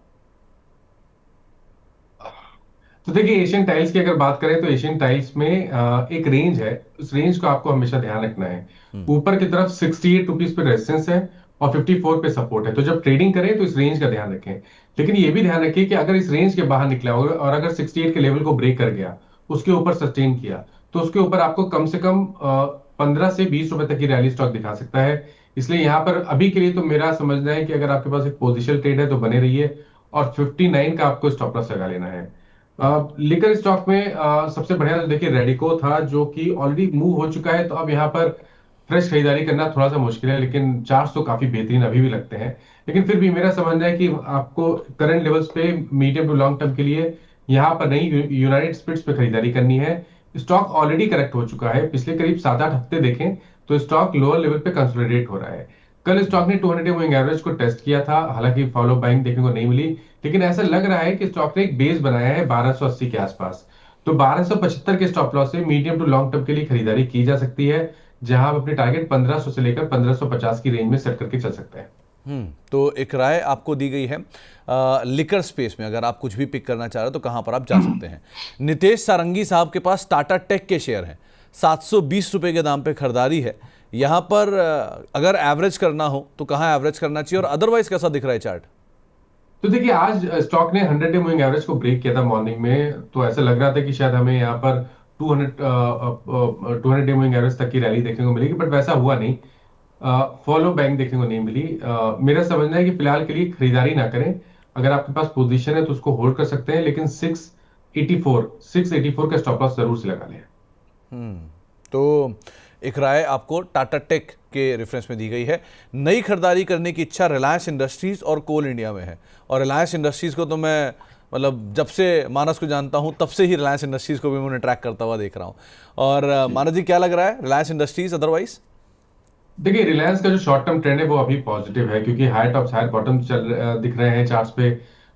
तो देखिए, एशियन टाइल्स की अगर बात करें तो एशियन टाइल्स में एक रेंज है। उस रेंज को आपको हमेशा ध्यान रखना है। ऊपर की तरफ 68 रुपीज पे रेजिस्टेंस है और 54 पे सपोर्ट है। तो जब ट्रेडिंग करें तो इस रेंज का ध्यान रखें। लेकिन ये भी ध्यान रखिए कि अगर इस रेंज के बाहर निकला होगा और अगर 68 के लेवल को ब्रेक कर गया, उसके ऊपर सस्टेन किया, तो उसके ऊपर आपको कम से कम 15 से 20 रुपए तक की रैली स्टॉक दिखा सकता है। इसलिए यहाँ पर अभी के लिए तो मेरा समझना है कि अगर आपके पास एक पोजिशन ट्रेड है तो बने रहिए, और 59 का आपको स्टॉप लॉस लगा लेना है। लिकर स्टॉक में सबसे बढ़िया तो देखिए रेडिको था, जो कि ऑलरेडी मूव हो चुका है। तो अब यहाँ पर फ्रेश खरीदारी करना थोड़ा सा मुश्किल है, लेकिन चार्ट्स तो काफी बेहतरीन अभी भी लगते हैं। लेकिन फिर भी मेरा समझना है कि आपको करंट लेवल्स पे मीडियम टू लॉन्ग टर्म के लिए यहाँ पर नहीं, यूनाइटेड स्पिरिट्स पे खरीदारी करनी है। स्टॉक ऑलरेडी करेक्ट हो चुका है। पिछले करीब 7-8 हफ्ते देखें तो स्टॉक लोअर लेवल पे कंसोलिडेट हो रहा है। कल स्टॉक ने 200 डे मूविंग एवरेज को टेस्ट किया था, हालांकि फॉलो बाइंग देखने को नहीं मिली, लेकिन ऐसा लग रहा है कि स्टॉक ने एक बेस बनाया है 1280 के आसपास। तो 1275 के स्टॉप लॉस से मीडियम टू लॉन्ग टर्म के लिए खरीदारी की जा सकती है, जहां आप अपने टारगेट 1500 से लेकर 1550 की रेंज में सेट करके चल सकते हैं। तो एक राय आपको दी गई है लिकर स्पेस में, अगर आप कुछ भी पिक करना चाह रहे हो तो कहां पर आप जा सकते हैं। नितेश सारंगी साहब के पास टाटा टेक के शेयर हैं, 720 रुपए के दाम पे खरीदारी है। यहां पर अगर एवरेज करना हो तो कहां एवरेज करना चाहिए, और अदरवाइज कैसा दिख रहा है चार्ट? तो देखिए, आज स्टॉक ने 100 डे मूविंग एवरेज को ब्रेक किया था मॉर्निंग में। तो ऐसा लग रहा था कि शायद हमें यहाँ पर 200 डे मूविंग एवरेज तक की रैली देखने को मिलेगी, बट वैसा हुआ नहीं। फॉलो बैंक देखने को नहीं मिली। मेरा समझना है कि फिलहाल के लिए खरीदारी ना करें। अगर आपके पास पोजीशन है तो उसको होल्ड कर सकते हैं, लेकिन 684 का स्टॉप लॉस जरूर से लगा लें। तो एक राय आपको टाटा टेक के रेफरेंस में दी गई है। नई खरीदारी करने की इच्छा रिलायंस इंडस्ट्रीज और कोल इंडिया में है, और रिलायंस इंडस्ट्रीज को तो मैं मतलब जब से मानस को जानता हूं तब से ही रिलायंस इंडस्ट्रीज को भी मैंने ट्रैक करता हुआ देख रहा हूं। और मानस जी, क्या लग रहा है रिलायंस इंडस्ट्रीज अदरवाइज? देखिए, रिलायंस का जो शॉर्ट टर्म ट्रेंड है वो अभी पॉजिटिव है, क्योंकि हायर टॉप्स हायर बॉटम दिख रहे हैं चार्ट्स पे।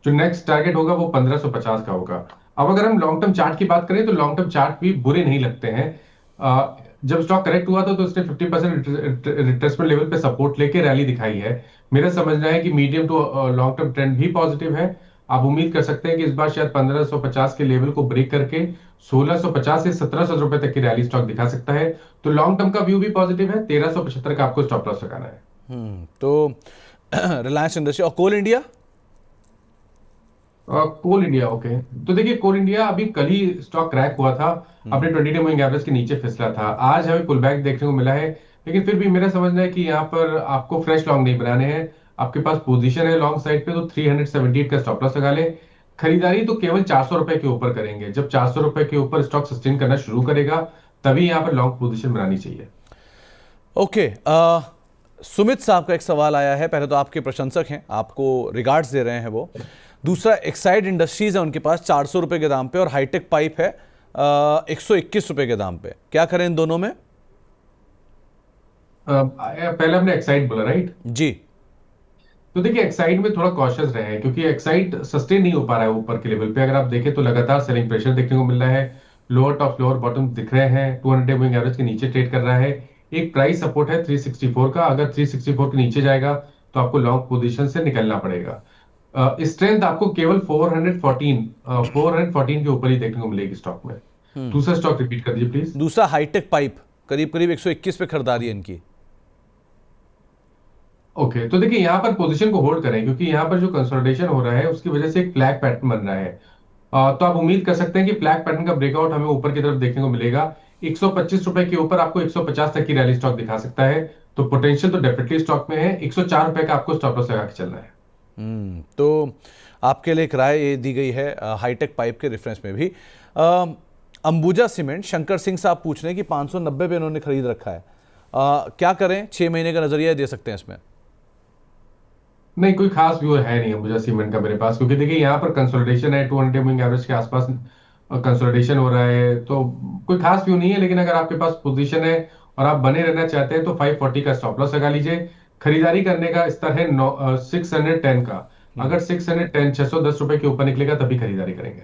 जो नेक्स्ट टारगेट होगा वो 1550 का होगा। अब अगर हम लॉन्ग टर्म चार्ट की बात करें तो लॉन्ग टर्म चार्ट भी बुरे नहीं लगते हैं। जब स्टॉक करेक्ट हुआ था तो उसने 50% रिट्रेसमेंट लेवल पे सपोर्ट लेके रैली दिखाई है। मेरा समझना है कि medium to long term trend भी पॉजिटिव है। आप उम्मीद कर सकते हैं कि इस बार शायद 1550 के लेवल को ब्रेक करके 1650 से 1700 रुपए तक की रैली स्टॉक दिखा सकता है। तो लॉन्ग टर्म का व्यू भी पॉजिटिव है। 1375 का आपको स्टॉप लॉस लगाना है। तो रिलायंस इंडस्ट्री और कोल इंडिया। कोल इंडिया, ओके। तो देखिए, कोल इंडिया अभी कल ही स्टॉक क्रैक हुआ था, अपने 20 डे मूविंग एवरेज के नीचे फिसला था। आज हमें पुल बैक देखने को मिला है, लेकिन फिर भी मेरा समझना है कि यहाँ पर आपको फ्रेश लॉन्ग नहीं बनाने हैं। आपके पास पोजीशन है लॉन्ग साइड पे, तो 378 का स्टॉप लॉस लगा ले। खरीदारी तो केवल 400 रुपए के ऊपर करेंगे। जब 400 रुपए के ऊपर स्टॉक सस्टेन करना शुरू करेगा, तभी यहाँ पर लॉन्ग पोजीशन बनानी चाहिए। ओके, सुमित साहब का एक सवाल आया है। पहले तो आपके प्रशंसक हैं, आपको रिगार्ड्स दे रहे हैं वो। दूसरा, एक्साइड इंडस्ट्रीज है उनके पास 400 रुपए के दाम पे, और हाईटेक पाइप है 121 रुपए के दाम पे। क्या करें इन दोनों में? पहले हमने एक्साइड बोला, राइट? जी। तो देखिए, एक्साइड में थोड़ा कॉशियस रहे हैं, क्योंकि एक्साइड सस्टेन नहीं हो पा रहा है ऊपर के लेवल पे। अगर आप देखें तो लगातार सेलिंग प्रेशर देखने को मिल रहा है। लोअर टॉप लोअर बॉटम दिख रहे हैं। 200 डे मूविंग एवरेज के नीचे ट्रेड कर रहा है। एक प्राइस सपोर्ट है 364 का। अगर 364 के नीचे जाएगा तो आपको लॉन्ग पोजीशन से निकलना पड़ेगा। स्ट्रेंथ आपको केवल 414 के ऊपर ही देखने को मिलेगी स्टॉक में। दूसरा स्टॉक रिपीट कर दीजिए प्लीज। दूसरा हाईटेक पाइप करीब करीब 121 पे खरीदारी है इनकी। ओके, तो देखिए, यहाँ पर पोजीशन को होल्ड करें, क्योंकि यहाँ पर जो कंसोलिडेशन हो रहा है उसकी वजह से एक फ्लैग पैटर्न बन रहा है। तो आप उम्मीद कर सकते हैं कि फ्लैग पैटर्न का ब्रेकआउट हमें ऊपर की तरफ देखने को मिलेगा। 125 रुपए के ऊपर आपको 150 तक की रैली स्टॉक दिखा सकता है। तो पोटेंशियल तो डेफिनेटली स्टॉक में है। 104 रुपए का आपको स्टॉप लॉस लगा के चलना है। तो आपके लिए एक राय दी गई है हाईटेक पाइप के रेफरेंस में भी। अंबुजा सीमेंट, शंकर सिंह साहब पूछ रहे हैं कि 590 पे इन्होंने खरीद रखा है, क्या करें? 6 महीने का नजरिया दे सकते हैं इसमें? नहीं, कोई खास व्यू है नहीं अंबुजा सीमेंट का मेरे पास, क्योंकि देखिए यहाँ पर कंसोलिडेशन है। 200 मूविंग एवरेज के आसपास कंसोलिडेशन हो रहा है, तो कोई खास व्यू नहीं है। लेकिन अगर आपके पास पोजीशन है और आप बने रहना चाहते हैं तो 540 का स्टॉप लॉस लगा लीजिए। खरीदारी करने का स्तर है 610 का। अगर 610 610 रुपए के ऊपर निकलेगा तभी खरीदारी करेंगे।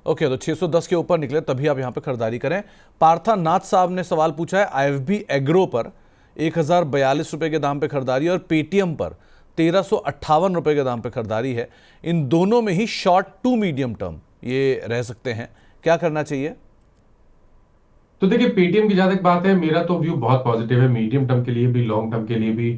ओके, तो 610 के ऊपर निकले तभी आप यहाँ पे खरीदारी करें। पार्था नाथ साहब ने सवाल पूछा है, आईएफबी एग्रो पर 1042 रुपए के दाम पे खरीदारी और पेटीएम पर 1358 रुपए के दाम पे खरीदारी है। इन दोनों में ही शॉर्ट टू मीडियम टर्म ये रह सकते हैं, क्या करना चाहिए? तो देखिए, पेटीएम की जहां तक बात है, मेरा तो व्यू बहुत पॉजिटिव है, मीडियम टर्म के लिए भी, लॉन्ग टर्म के लिए भी,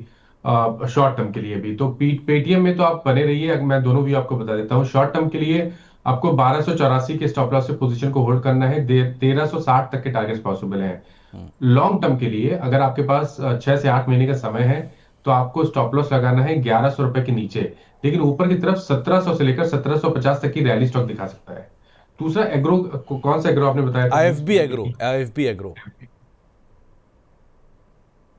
शॉर्ट टर्म के लिए भी। तो पेटीएम में तो आप बने रहिए। मैं दोनों व्यू आपको बता देता हूँ। शॉर्ट टर्म के लिए आपको 1284 के स्टॉप लॉस से पोजीशन को होल्ड करना है। 1360 तक के टारगेट्स पॉसिबल है। लॉन्ग टर्म के लिए अगर आपके पास 6 से 8 महीने का समय है तो आपको स्टॉप लॉस लगाना है 1100 रुपए के नीचे। लेकिन ऊपर की तरफ 1700 से लेकर 1750 तक की रैली स्टॉक दिखा सकता है। दूसरा एग्रो, कौन सा एग्रो आपने बताया था? IFB agro, IFB agro.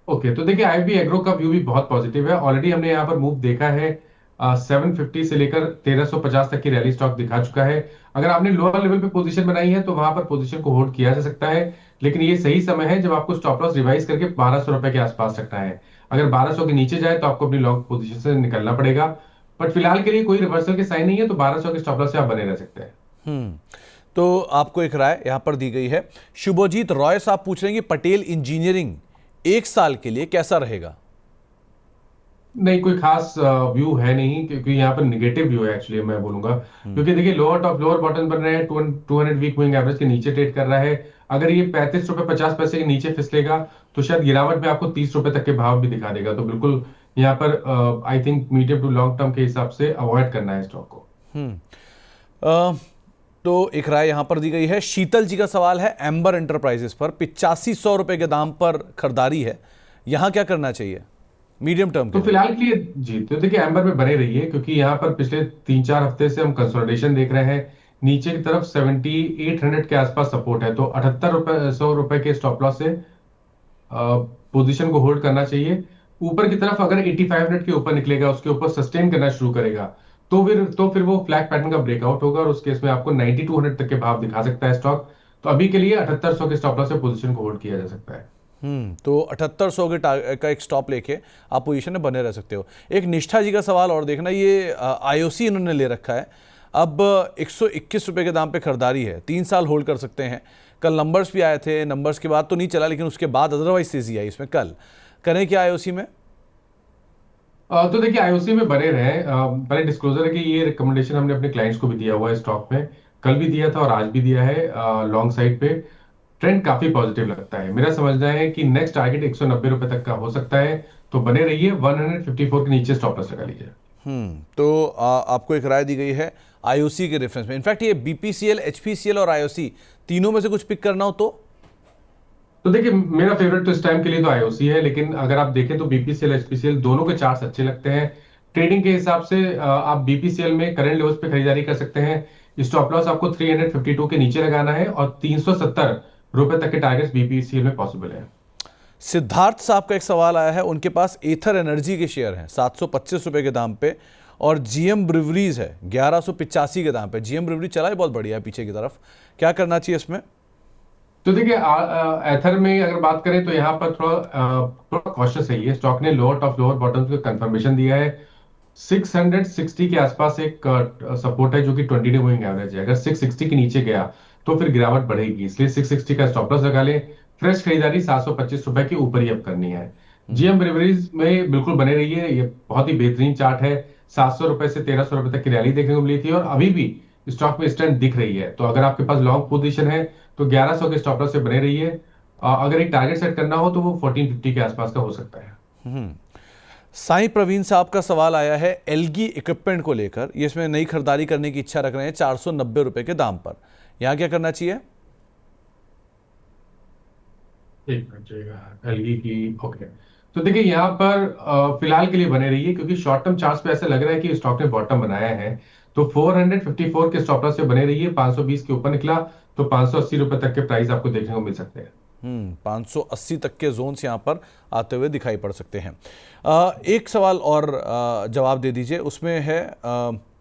Okay, तो देखिए, आईबी एग्रो का व्यू भी बहुत पॉजिटिव है। ऑलरेडी हमने यहाँ पर मूव देखा है। 750 से लेकर 1350 तक की रैली स्टॉक दिखा चुका है। अगर आपने लोअर लेवल पे पोजीशन बनाई है तो वहां पर पोजीशन को होल्ड किया जा सकता है। लेकिन ये सही समय है जब आपको स्टॉप लॉस रिवाइज करके 1200 रुपए के आसपास रखना है। अगर 1200 के नीचे जाए तो आपको अपनी लॉन्ग पोजीशन से निकलना पड़ेगा। बट फिलहाल के लिए कोई रिवर्सल के साइन नहीं है, तो 1200 के स्टॉप लॉस से आप बने रह सकते हैं। तो आपको एक राय यहां पर दी गई है। शुभजीत रॉय साहब पूछ रहे हैं कि पटेल इंजीनियरिंग 1 साल के लिए कैसा रहेगा? नहीं, कोई खास व्यू है नहीं, क्योंकि यहाँ पर निगेटिव व्यू है एक्चुअली, मैं बोलूंगा। क्योंकि देखिए, लोअर टॉप लोअर बॉटम बन रहे हैं, 200 वीक मूविंग एवरेज के नीचे ट्रेड कर रहा है। अगर ये 35 रुपए 50 पैसे के नीचे फिसलेगा तो शायद गिरावट में आपको 30 रुपए तक के भाव भी दिखा देगा। तो बिल्कुल यहाँ पर I think medium to long term के हिसाब से अवॉइड करना है स्टॉक को। अ, तो एक राय यहां पर दी गई है। शीतल जी का सवाल है, एम्बर एंटरप्राइजेस पर 8500 रुपए के दाम पर खरीदारी है, यहां क्या करना चाहिए मीडियम टर्म के तो लिए? फिलहाल के लिए जी, तो देखिए, एम्बर में बने रहिए, क्योंकि यहाँ पर पिछले 3-4 हफ्ते से हम कंसोलिडेशन देख रहे हैं। नीचे की तरफ 7800 के आसपास सपोर्ट है, तो 78 रुपए 100 रुपए के स्टॉप लॉस से पोजीशन को होल्ड करना चाहिए। ऊपर की तरफ अगर 8500 के ऊपर निकलेगा, उसके ऊपर सस्टेन करना शुरू करेगा, तो फिर वो फ्लैग पैटर्न का ब्रेकआउट होगा और उस केस में आपको 9200 तक के भाव दिखा सकता है स्टॉक। तो अभी के लिए 7800 के स्टॉप लॉस से पोजीशन को होल्ड किया जा सकता है। तो 7800 का एक स्टॉप लेके आप पोजीशन में बने रह सकते हो। एक निष्ठा जी का सवाल और देखना, ये आईओसी इन्होंने ले रखा है। अब 121 रुपए के दाम पे खरीदारी है, 3 साल होल्ड कर सकते हैं। कल नंबर्स भी आए थे, नंबर्स के बाद तो नहीं चला, लेकिन उसके बाद अदरवाइज तेजी आई इसमें। कल करें क्या आईओसी में? तो देखिए, आईओसी में बने रहे। पहले डिस्क्लोजर है कि ये रिकमेंडेशन हमने अपने क्लाइंट्स को भी दिया हुआ है स्टॉक में। कल भी दिया था और आज भी दिया है। लॉन्ग साइड पे ट्रेंड काफी पॉजिटिव लगता है। मेरा समझना है कि नेक्स्ट टारगेट 190 रुपए तक का हो सकता है। तो बने रहिए, 154 के नीचे स्टॉप लॉस लगा लीजिए। तो आपको एक राय दी गई है आईओसी के रेफरेंस में। इनफैक्ट ये बीपीसीएल, एचपीसीएल और आईओसी तीनों में से कुछ पिक करना हो तो देखिए, मेरा फेवरेट तो इस टाइम के लिए तो आईओसी है, लेकिन अगर आप देखें तो बीपीसीएल एचपीसीएल दोनों के चार्ट्स अच्छे लगते हैं। ट्रेडिंग के हिसाब से आप बीपीसीएल में करंट लेवल्स पे खरीदारी कर सकते हैं। स्टॉप लॉस आपको 352 के नीचे लगाना है और 370 रुपए तक के टारगेट्स बीपीसीएल में पॉसिबल है। सिद्धार्थ साहब का एक सवाल आया है, उनके पास एथर एनर्जी के शेयर हैं 725 रुपए के दाम पे, और जीएम ब्रिवरीज है 1185 के दाम पे। जीएम ब्रिवरी चला है बहुत बढ़िया पीछे की तरफ, क्या करना चाहिए इसमें? तो देखिए, एथर में अगर बात करें तो यहाँ पर थोड़ा कॉशियस है। ये स्टॉक ने लोअर टॉप लोअर बॉटम का कंफर्मेशन दिया है। 660 के आसपास एक सपोर्ट है जो कि 20 डे मूविंग एवरेज है। अगर 660 के नीचे गया तो फिर गिरावट बढ़ेगी, इसलिए 660 का स्टॉप लॉस लगा ले। फ्रेश खरीदारी 725 रुपए के ऊपर ही अब करनी है। जीएम ब्रिवरीज में बिल्कुल बने रहिए, ये बहुत ही बेहतरीन चार्ट है। 700 रुपए से 1300 रुपए तक की रैली देखने को मिली थी और अभी भी स्टॉक में स्ट्रेंथ दिख रही है। तो अगर आपके पास लॉन्ग पोजीशन है तो 1100 के स्टॉप लॉस से बने रहिए। अगर एक टारगेट सेट करना हो तो वो 1450 के आसपास का हो सकता है। साईं प्रवीण साहब का सवाल आया है एलगी इक्विपमेंट को लेकर, ये इसमें नई खरीदारी करने की इच्छा रख रहे हैं 490 रुपए के दाम पर, यहां क्या करना चाहिए? एक मिनट, एलगी की, ओके। तो देखिए, यहाँ पर फिलहाल के लिए बने रहिए, क्योंकि शॉर्ट टर्म चार्ट्स पे ऐसा लग रहा है कि स्टॉक ने बॉटम बनाया है। तो 454 के स्टॉप लॉस से बने रहिए। 520 के ऊपर निकला तो 580 रुपए तक के प्राइस आपको देखने को मिल सकते हैं। 580 तक के जोन्स यहाँ पर आते हुए दिखाई पड़ सकते हैं। एक सवाल और जवाब दे दीजिए, उसमें है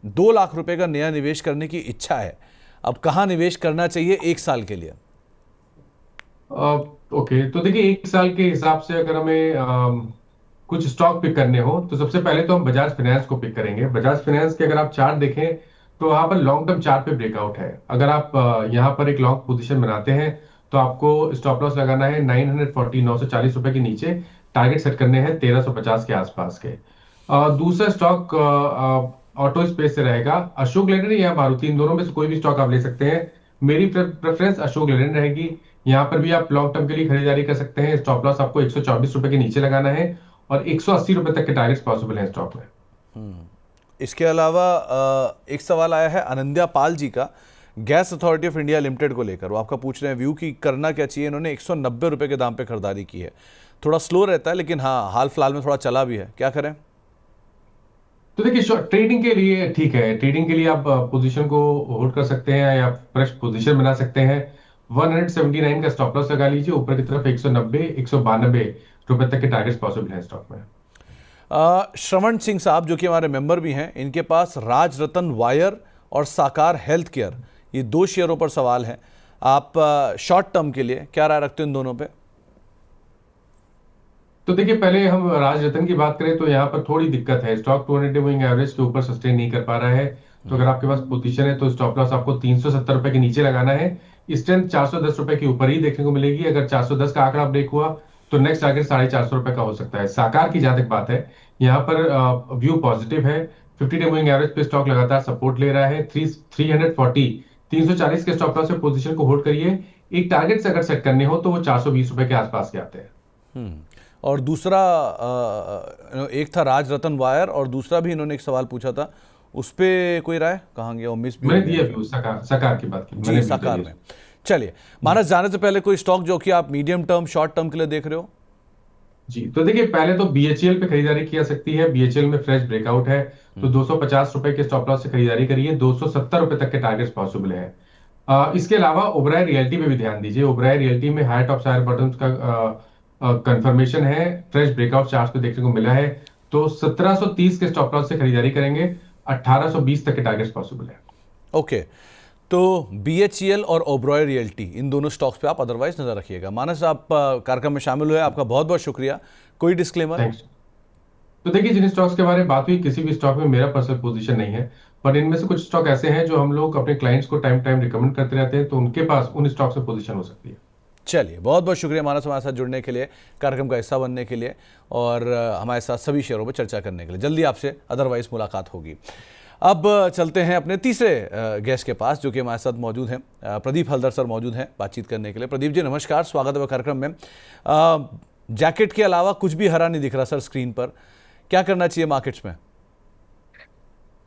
2 लाख रुपए का नया निवेश करने की इच्छा है, अब कहाँ निवेश करना चाहिए 1 साल के लिए? ओके, तो देखिए, एक साल के हिसाब से अगर हमें कुछ स्टॉक पिक करने हो तो सबसे पहले तो हम बजाज फाइनेंस को पिक करेंगे। बजाज फाइनेंस के अगर आप चार्ट देखें तो वहां पर लॉन्ग टर्म चार्ट पे ब्रेकआउट है। अगर आप यहाँ पर एक लॉन्ग पोजीशन बनाते हैं तो आपको स्टॉप लॉस लगाना है 940, 940 रुपए के नीचे। टारगेट सेट करने हैं 1350 के आसपास के। दूसरा स्टॉक ऑटो स्पेस से रहेगा, अशोक लेलैंड या मारुति, इन दोनों में से कोई भी स्टॉक आप ले सकते हैं। मेरी प्रेफरेंस अशोक लेलैंड रहेगी। यहाँ पर भी आप लॉन्ग टर्म के लिए खरीदारी कर सकते हैं। स्टॉप लॉस आपको 124 रुपए के नीचे लगाना है और 180 रुपए तक के टारगेट्स पॉसिबल हैं स्टॉक में। इसके अलावा एक सवाल आया है अनंत्या पाल जी का, gas authority of India limited को लेकर। वो आपका पूछ रहे हैं व्यू की करना क्या चाहिए। इन्होंने 190 रुपए के दाम पे खरीदारी की है। थोड़ा स्लो रहता है लेकिन हाँ, हाल फिलहाल में थोड़ा चला भी है, क्या करें? तो देखिए, ट्रेडिंग के लिए ठीक है। ट्रेडिंग के लिए आप पोजीशन को होल्ड कर सकते हैं या फ्रेश पोजीशन बना सकते हैं। 179 का स्टॉप लॉस लगा लीजिए। ऊपर की तरफ 190, 192 रुपए तक के टारगेट्स पॉसिबल हैं स्टॉक में। श्रवण सिंह साहब जो कि हमारे मेंबर भी हैं, इनके पास राज रतन वायर और साकार हेल्थ केयर, ये दो शेयरों पर सवाल है। आप शॉर्ट टर्म के लिए क्या राय रखते हो इन दोनों पे? तो देखिए, पहले हम राज रतन की बात करें तो यहाँ पर थोड़ी दिक्कत है। स्टॉक 200 डे मूविंग एवरेज के ऊपर सस्टेन नहीं कर पा रहा है। तो अगर आपके पास पोजीशन है तो स्टॉप लॉस आपको 370 रुपए के नीचे लगाना है। स्ट्रेंथ 410 रुपए के ऊपर ही देखने को मिलेगी। अगर 410 का आंकड़ा ब्रेक हुआ तो नेक्स्ट टारगेट 450 रुपए का हो सकता है। साकार की जहां तक बात है, यहाँ पर व्यू पॉजिटिव है। 50 डे मूविंग एवरेज पे स्टॉक लगातार सपोर्ट ले रहा है। 340 के स्टॉप लॉस से पोजीशन को होल्ड करिए। एक टारगेट से अगर सेट करने हो तो वो 420 रुपए के आसपास के आते हैं। और दूसरा एक था राज रतन वायर और दूसरा भी इन्होंने एक सवाल पूछा था, उस पे कोई राय? कहाँ गया? वो मिस भी हो मैंने गया। दिया व्यू, सकार की बात की जी, मैंने साकार व्यू में। दिया। चलिए महाराज, जाने से पहले कोई स्टॉक जो कि आप मीडियम टर्म शॉर्ट टर्म के लिए देख रहे हो? जी, तो देखिए, पहले तो बीएचईएल पे खरीदारी की जा सकती है। बीएचईएल में फ्रेश ब्रेकआउट है तो 250 रुपए के स्टॉप लॉस से खरीदारी करिए। 270 रुपए तक के टारगेट्स पॉसिबल है। इसके अलावा ओबराय रियल्टी पे भी ध्यान दीजिए। ओबराय रियल्टी में हाई टॉप साइड बॉटम्स का कंफर्मेशन है। फ्रेश ब्रेकआउट चार्ट पे देखने को मिला है। तो 1730 के स्टॉप लॉस से खरीदारी करेंगे। 1820 तक के टारगेट्स पॉसिबल है। ओके, तो बीएचईएल और ओबरॉय रियल्टी, इन दोनों स्टॉक्स पे आप अदरवाइज नजर रखिएगा। मानस, आप कार्यक्रम में शामिल हुए, आपका बहुत बहुत शुक्रिया। कोई डिस्क्लेमर? थैंक्स। तो देखिए, जिन स्टॉक्स के बारे में बात हुई, किसी भी स्टॉक में मेरा पर्सनल पोजीशन नहीं है, पर इनमें से कुछ स्टॉक ऐसे हैं जो हम लोग अपने क्लाइंट्स को टाइम टाइम रिकमेंड करते रहते हैं, तो उनके पास उन स्टॉक्स में पोजीशन हो सकती है। चलिए, बहुत बहुत शुक्रिया मानस, हमारे साथ जुड़ने के लिए, कार्यक्रम का हिस्सा बनने के लिए और हमारे साथ सभी शेयरों पर चर्चा करने के लिए। जल्दी आपसे अदरवाइज मुलाकात होगी। अब चलते हैं अपने तीसरे गेस्ट के पास जो कि हमारे साथ मौजूद हैं। प्रदीप हल्दर सर मौजूद हैं बातचीत करने के लिए। प्रदीप जी नमस्कार, स्वागत है कार्यक्रम में। जैकेट के अलावा कुछ भी हरा नहीं दिख रहा सर स्क्रीन पर, क्या करना चाहिए मार्केट्स में?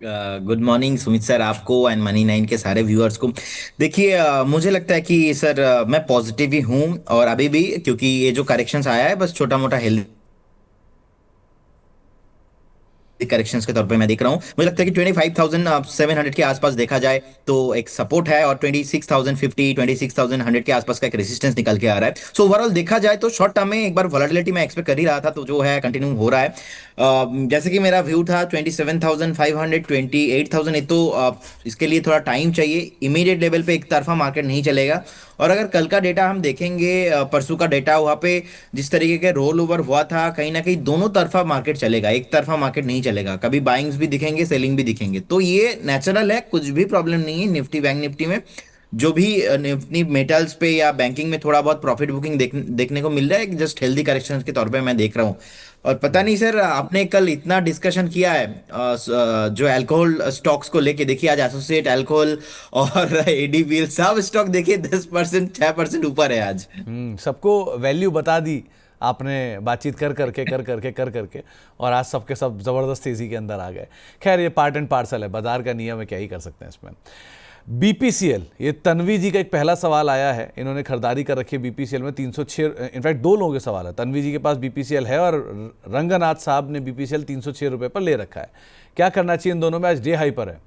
गुड मॉर्निंग सुमित सर, आपको एंड मनी नाइन के सारे व्यूअर्स को। देखिए, मुझे लगता है कि सर मैं पॉजिटिव ही हूँ और अभी भी, क्योंकि ये जो करेक्शंस आया है बस छोटा मोटा हेल्थ करेक्शंस के तौर पे मैं देख रहा हूँ। मुझे लगता है कि 25,700 के आसपास देखा जाए तो एक सपोर्ट है और 26,050, 26,100 के आसपास का एक रेजिस्टेंस निकल के आ रहा है। सो ओवरऑल देखा जाए तो शॉर्ट टर्म में एक बार वॉलेटिलिटी मैं एक्सपेक्ट कर ही रहा था, तो जो है कंटिन्यू हो रहा है। जैसे कि मेरा व्यू था 27,500, 28,000, ये तो इसके लिए थोड़ा टाइम चाहिए। इमीडिएट लेवल पे एक तरफा मार्केट नहीं चलेगा। और अगर कल का डेटा हम देखेंगे, परसों का डेटा, वहाँ पे जिस तरीके के रोल ओवर हुआ था, कहीं ना कहीं दोनों तरफा मार्केट चलेगा, एक तरफा मार्केट नहीं चलेगा। कभी बाइंग्स भी दिखेंगे, सेलिंग भी दिखेंगे, तो ये नेचुरल है, कुछ भी प्रॉब्लम नहीं है। निफ्टी बैंक निफ्टी में जो भी निफ्टी मेटल्स पे या बैंकिंग में थोड़ा बहुत प्रॉफिट बुकिंग देखने को मिल रहा है, जस्ट हेल्दी करेक्शन के तौर पे मैं देख रहा हूँ। और पता नहीं सर, आपने कल इतना डिस्कशन किया है जो अल्कोहल स्टॉक्स को लेके। देखिए आज एसोसिएट अल्कोहल और एडीबीएल सब स्टॉक देखिए 10%, 6% ऊपर है आज। सबको वैल्यू बता दी आपने, बातचीत कर करके और आज सबके सब ज़बरदस्त तेज़ी के अंदर आ गए। खैर ये पार्ट एंड पार्सल है, बाजार का नियम है, क्या ही कर सकते हैं इसमें। बीपीसीएल, ये तन्वी जी का एक पहला सवाल आया है। इन्होंने खरीदारी कर रखी है बीपीसीएल में 306। इनफैक्ट दो लोगों के सवाल है, तन्वी जी के पास बीपीसीएल है और रंगनाथ साहब ने बीपीसीएल 306 रुपये पर ले रखा है। क्या करना चाहिए इन दोनों में? आज डे हाई पर है।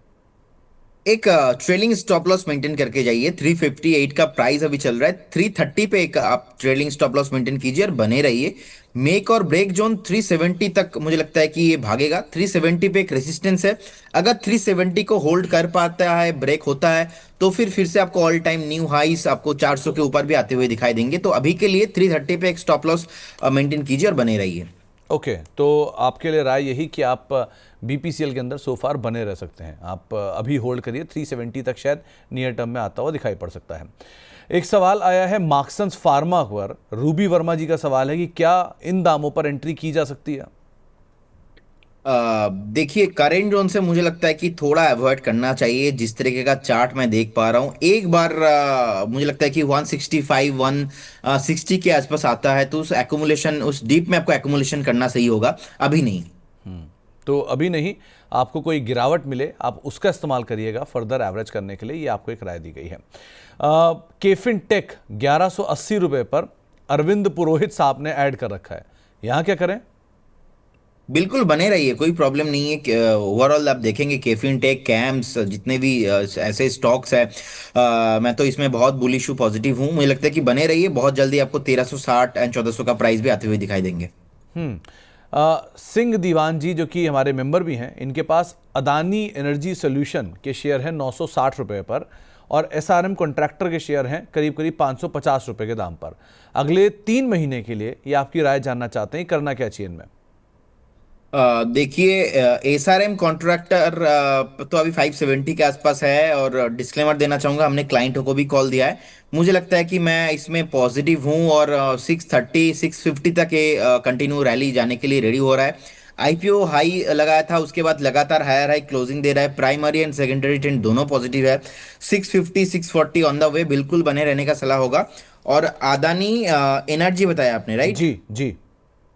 एक ट्रेलिंग स्टॉप लॉस मेंटेन करके जाइए। 358 का प्राइस अभी चल रहा है, 330 पे एक आप ट्रेलिंग स्टॉप लॉस मेंटेन कीजिए और बने रहिए। मेक और ब्रेक जोन 370 तक मुझे लगता है कि ये भागेगा। 370 पे एक रेसिस्टेंस है, अगर 370 को होल्ड कर पाता है, ब्रेक होता है, तो फिर से आपको ऑल टाइम न्यू हाइस आपको 400 के ऊपर भी आते हुए दिखाई देंगे। तो अभी के लिए 330 पे एक स्टॉप लॉस मेंटेन कीजिए और बने रहिए। ओके, तो आपके लिए राय यही कि आप बीपीसीएल के अंदर सो फार बने रह सकते हैं। आप अभी होल्ड करिए, 370 तक शायद नियर टर्म में आता हुआ दिखाई पड़ सकता है। एक सवाल आया है मार्क्संस फार्मा पर, रूबी वर्मा जी का सवाल है कि क्या इन दामों पर एंट्री की जा सकती है? देखिए, करेंट जोन से मुझे लगता है कि थोड़ा अवॉइड करना चाहिए। जिस तरीके का चार्ट मैं देख पा रहा हूँ, एक बार मुझे लगता है कि 165 160 के आसपास आता है तो उस एक्यूमुलेशन, उस डीप में आपको एक्यूमुलेशन करना सही होगा, अभी नहीं। तो अभी नहीं, आपको कोई गिरावट मिले आप उसका इस्तेमाल करिएगा फर्दर एवरेज करने के लिए, ये आपको एक राय दी गई है। केफिन टेक 1180 रुपये पर अरविंद पुरोहित साहब ने ऐड कर रखा है, यहाँ क्या करें? बिल्कुल बने रहिए, कोई प्रॉब्लम नहीं है। ओवरऑल आप देखेंगे केफिन टेक, कैम्स, जितने भी ऐसे स्टॉक्स है, मैं तो इसमें बहुत बुलिश हूँ, पॉजिटिव हूँ। मुझे लगता है कि बने रहिए, बहुत जल्दी आपको 1360 एंड 1400 का प्राइस भी आते हुए दिखाई देंगे। सिंह दीवान जी जो कि हमारे मेंबर भी हैं, इनके पास अदानी एनर्जी सोल्यूशन के शेयर हैं 960 रुपये पर, और एसआरएम कॉन्ट्रैक्टर के शेयर हैं करीब करीब 550 रुपये के दाम पर। अगले 3 महीने के लिए ये आपकी राय जानना चाहते हैं, करना क्या चाहिए इनमें? देखिए, एसआरएम कॉन्ट्रैक्टर तो अभी 570 के आसपास है, और डिस्क्लेमर देना चाहूंगा, हमने क्लाइंटों को भी कॉल दिया है। मुझे लगता है कि मैं इसमें पॉजिटिव हूं, और 630 650 तक ये कंटिन्यू रैली जाने के लिए रेडी हो रहा है। आईपीओ हाई लगाया था, उसके बाद लगातार हायर हाई क्लोजिंग दे रहा है। प्राइमरी एंड सेकेंडरी ट्रेंड दोनों पॉजिटिव है। 650 640 ऑन द वे, बिल्कुल बने रहने का सलाह होगा। और अदानी एनर्जी बताया आपने, राइट? जी जी।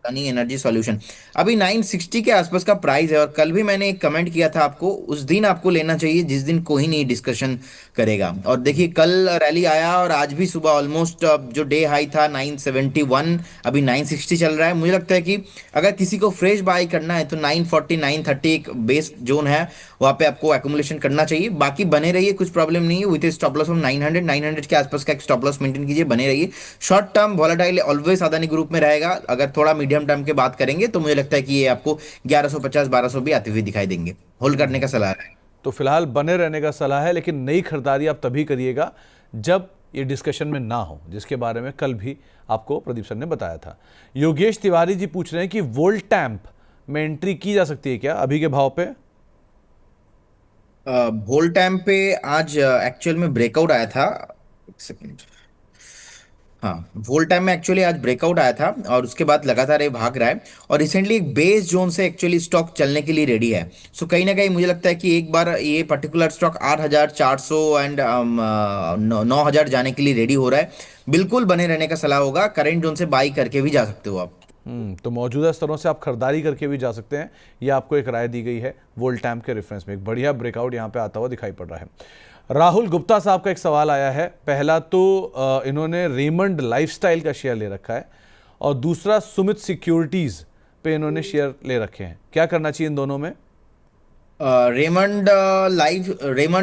अदानी एनर्जी सॉल्यूशन अभी 960 के आसपास का प्राइस है, और कल भी मैंने एक कमेंट किया था आपको, उस दिन आपको लेना चाहिए जिस दिन कोई नहीं डिस्कशन करेगा। और देखिए, कल रैली आया, और आज भी सुबह ऑलमोस्ट जो डे हाई था 971, अभी 960 चल रहा है। मुझे लगता है कि अगर किसी को फ्रेश बाय करना है तो 940 930 एक बेस जोन है, वहां पे आपको एक्यूमुलेशन करना चाहिए। बाकी बने रहिए, कुछ प्रॉब्लम नहीं है। विथ स्टॉप लॉस ऑफ 900 के आसपास का एक स्टॉप लॉस मेंटेन कीजिए, बने रहिए। Short term volatile always Adani group में रहेगा। अगर थोड़ा मीडियम टर्म की बात करेंगे तो मुझे लगता है कि ये आपको 1150 1200 भी आते हुए दिखाई देंगे। होल्ड करने का सलाह है। तो फिलहाल बने रहने का सलाह है, लेकिन नई खरीदारी आप तभी करिएगा जब ये डिस्कशन में ना हो, जिसके बारे में कल भी आपको प्रदीप सर ने बताया था। योगेश तिवारी जी पूछ रहे हैं कि वोल्टैम्प में एंट्री की जा सकती है क्या अभी के भाव पे? होल्ड टाइम पे आज एक्चुअल में ब्रेकआउट आया था। एक सेकेंड। हाँ, वोल टाइम में एक्चुअली आज ब्रेकआउट आया था, और उसके बाद लगातार ये भाग रहा है, और रिसेंटली एक बेस जोन से एक्चुअली स्टॉक चलने के लिए रेडी है। सो कहीं ना कहीं मुझे लगता है कि एक बार ये पर्टिकुलर स्टॉक 8400 एंड 9000 जाने के लिए रेडी हो रहा है। बिल्कुल बने रहने का सलाह होगा। करेंट जोन से बाई करके भी जा सकते हो आप। तो मौजूदा स्तरों से आप खरीदारी करके भी जा सकते हैं, ये आपको एक राय दी गई है। वोल्टैम्प के रेफरेंस में एक बढ़िया ब्रेकआउट यहाँ पे आता हुआ दिखाई पड़ रहा है। राहुल गुप्ता साहब का एक सवाल आया है। पहला तो इन्होंने रेमंड लाइफस्टाइल का शेयर ले रखा है, और दूसरा सुमित सिक्योरिटीज़ पे इन्होंने शेयर ले रखे हैं। क्या करना चाहिए इन दोनों में? रेमंड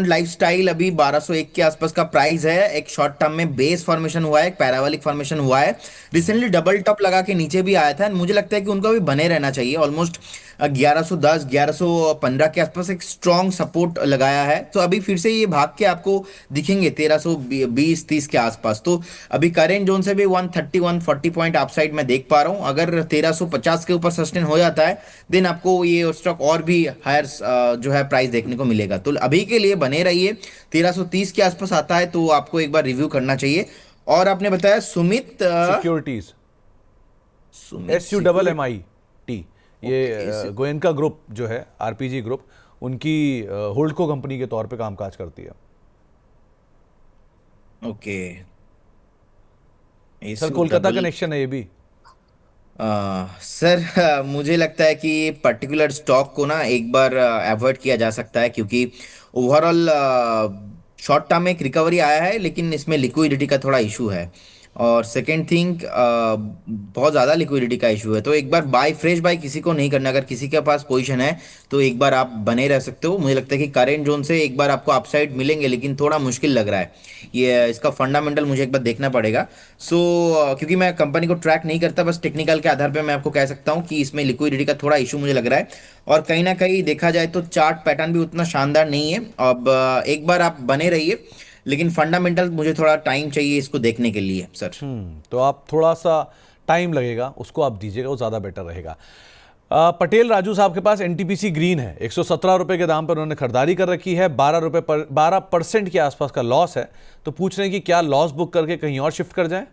लाइफस्टाइल अभी 1201 के आसपास का प्राइस है। एक शॉर्ट टर्म में बेस फॉर्मेशन हुआ है, एक पैराबोलिक फॉर्मेशन हुआ है। रिसेंटली डबल टॉप लगा के नीचे भी आया था। मुझे लगता है कि उनको भी बने रहना चाहिए। ऑलमोस्ट 1110 1115 के आसपास एक स्ट्रॉन्ग सपोर्ट लगाया है। तो अभी फिर से ये भाग के आपको दिखेंगे 1320 30 के आसपास। तो अभी करेंट जोन से भी 130 140 पॉइंट अपसाइड मैं देख पा रहा हूँ। अगर 1350 के ऊपर सस्टेन हो जाता है, देन आपको ये स्टॉक और भी हायर जो है प्राइस देखने को मिलेगा। तो अभी के लिए बने रहिए। 1330 के आसपास आता है तो आपको एक बार रिव्यू करना चाहिए। और आपने बताया सुमित सिक्योरिटीज, SUMMIT, ये गोयनका ग्रुप जो है, आरपीजी ग्रुप, उनकी होल्डको कंपनी के तौर पे कामकाज करती है। ओके। सर कोलकाता कनेक्शन है ये भी। सर मुझे लगता है कि ये पर्टिकुलर स्टॉक को ना एक बार अवॉइड किया जा सकता है, क्योंकि ओवरऑल शॉर्ट टर्म में एक रिकवरी आया है, लेकिन इसमें लिक्विडिटी का थोड़ा इशू है। और सेकेंड थिंग बहुत ज़्यादा लिक्विडिटी का इशू है, तो एक बार फ्रेश बाय किसी को नहीं करना। अगर किसी के पास पोजीशन है तो एक बार आप बने रह सकते हो। मुझे लगता है कि करेंट जोन से एक बार आपको अपसाइड मिलेंगे, लेकिन थोड़ा मुश्किल लग रहा है। ये इसका फंडामेंटल मुझे एक बार देखना पड़ेगा। सो क्योंकि मैं कंपनी को ट्रैक नहीं करता, बस टेक्निकल के आधार पे मैं आपको कह सकता हूँ कि इसमें लिक्विडिटी का थोड़ा इशू मुझे लग रहा है। और कहीं ना कहीं देखा जाए तो चार्ट पैटर्न भी उतना शानदार नहीं है। अब एक बार आप बने रहिए, लेकिन फंडामेंटल मुझे थोड़ा टाइम चाहिए इसको देखने के लिए सर। तो आप थोड़ा सा टाइम लगेगा, उसको आप दीजिएगा, वो ज़्यादा बेटर रहेगा। पटेल राजू साहब के पास एनटीपीसी ग्रीन है, 117 रुपये के दाम पर उन्होंने खरीदारी कर रखी है। 12% के आसपास का लॉस है। तो पूछ रहे हैं कि क्या लॉस बुक करके कहीं और शिफ्ट कर जाएं?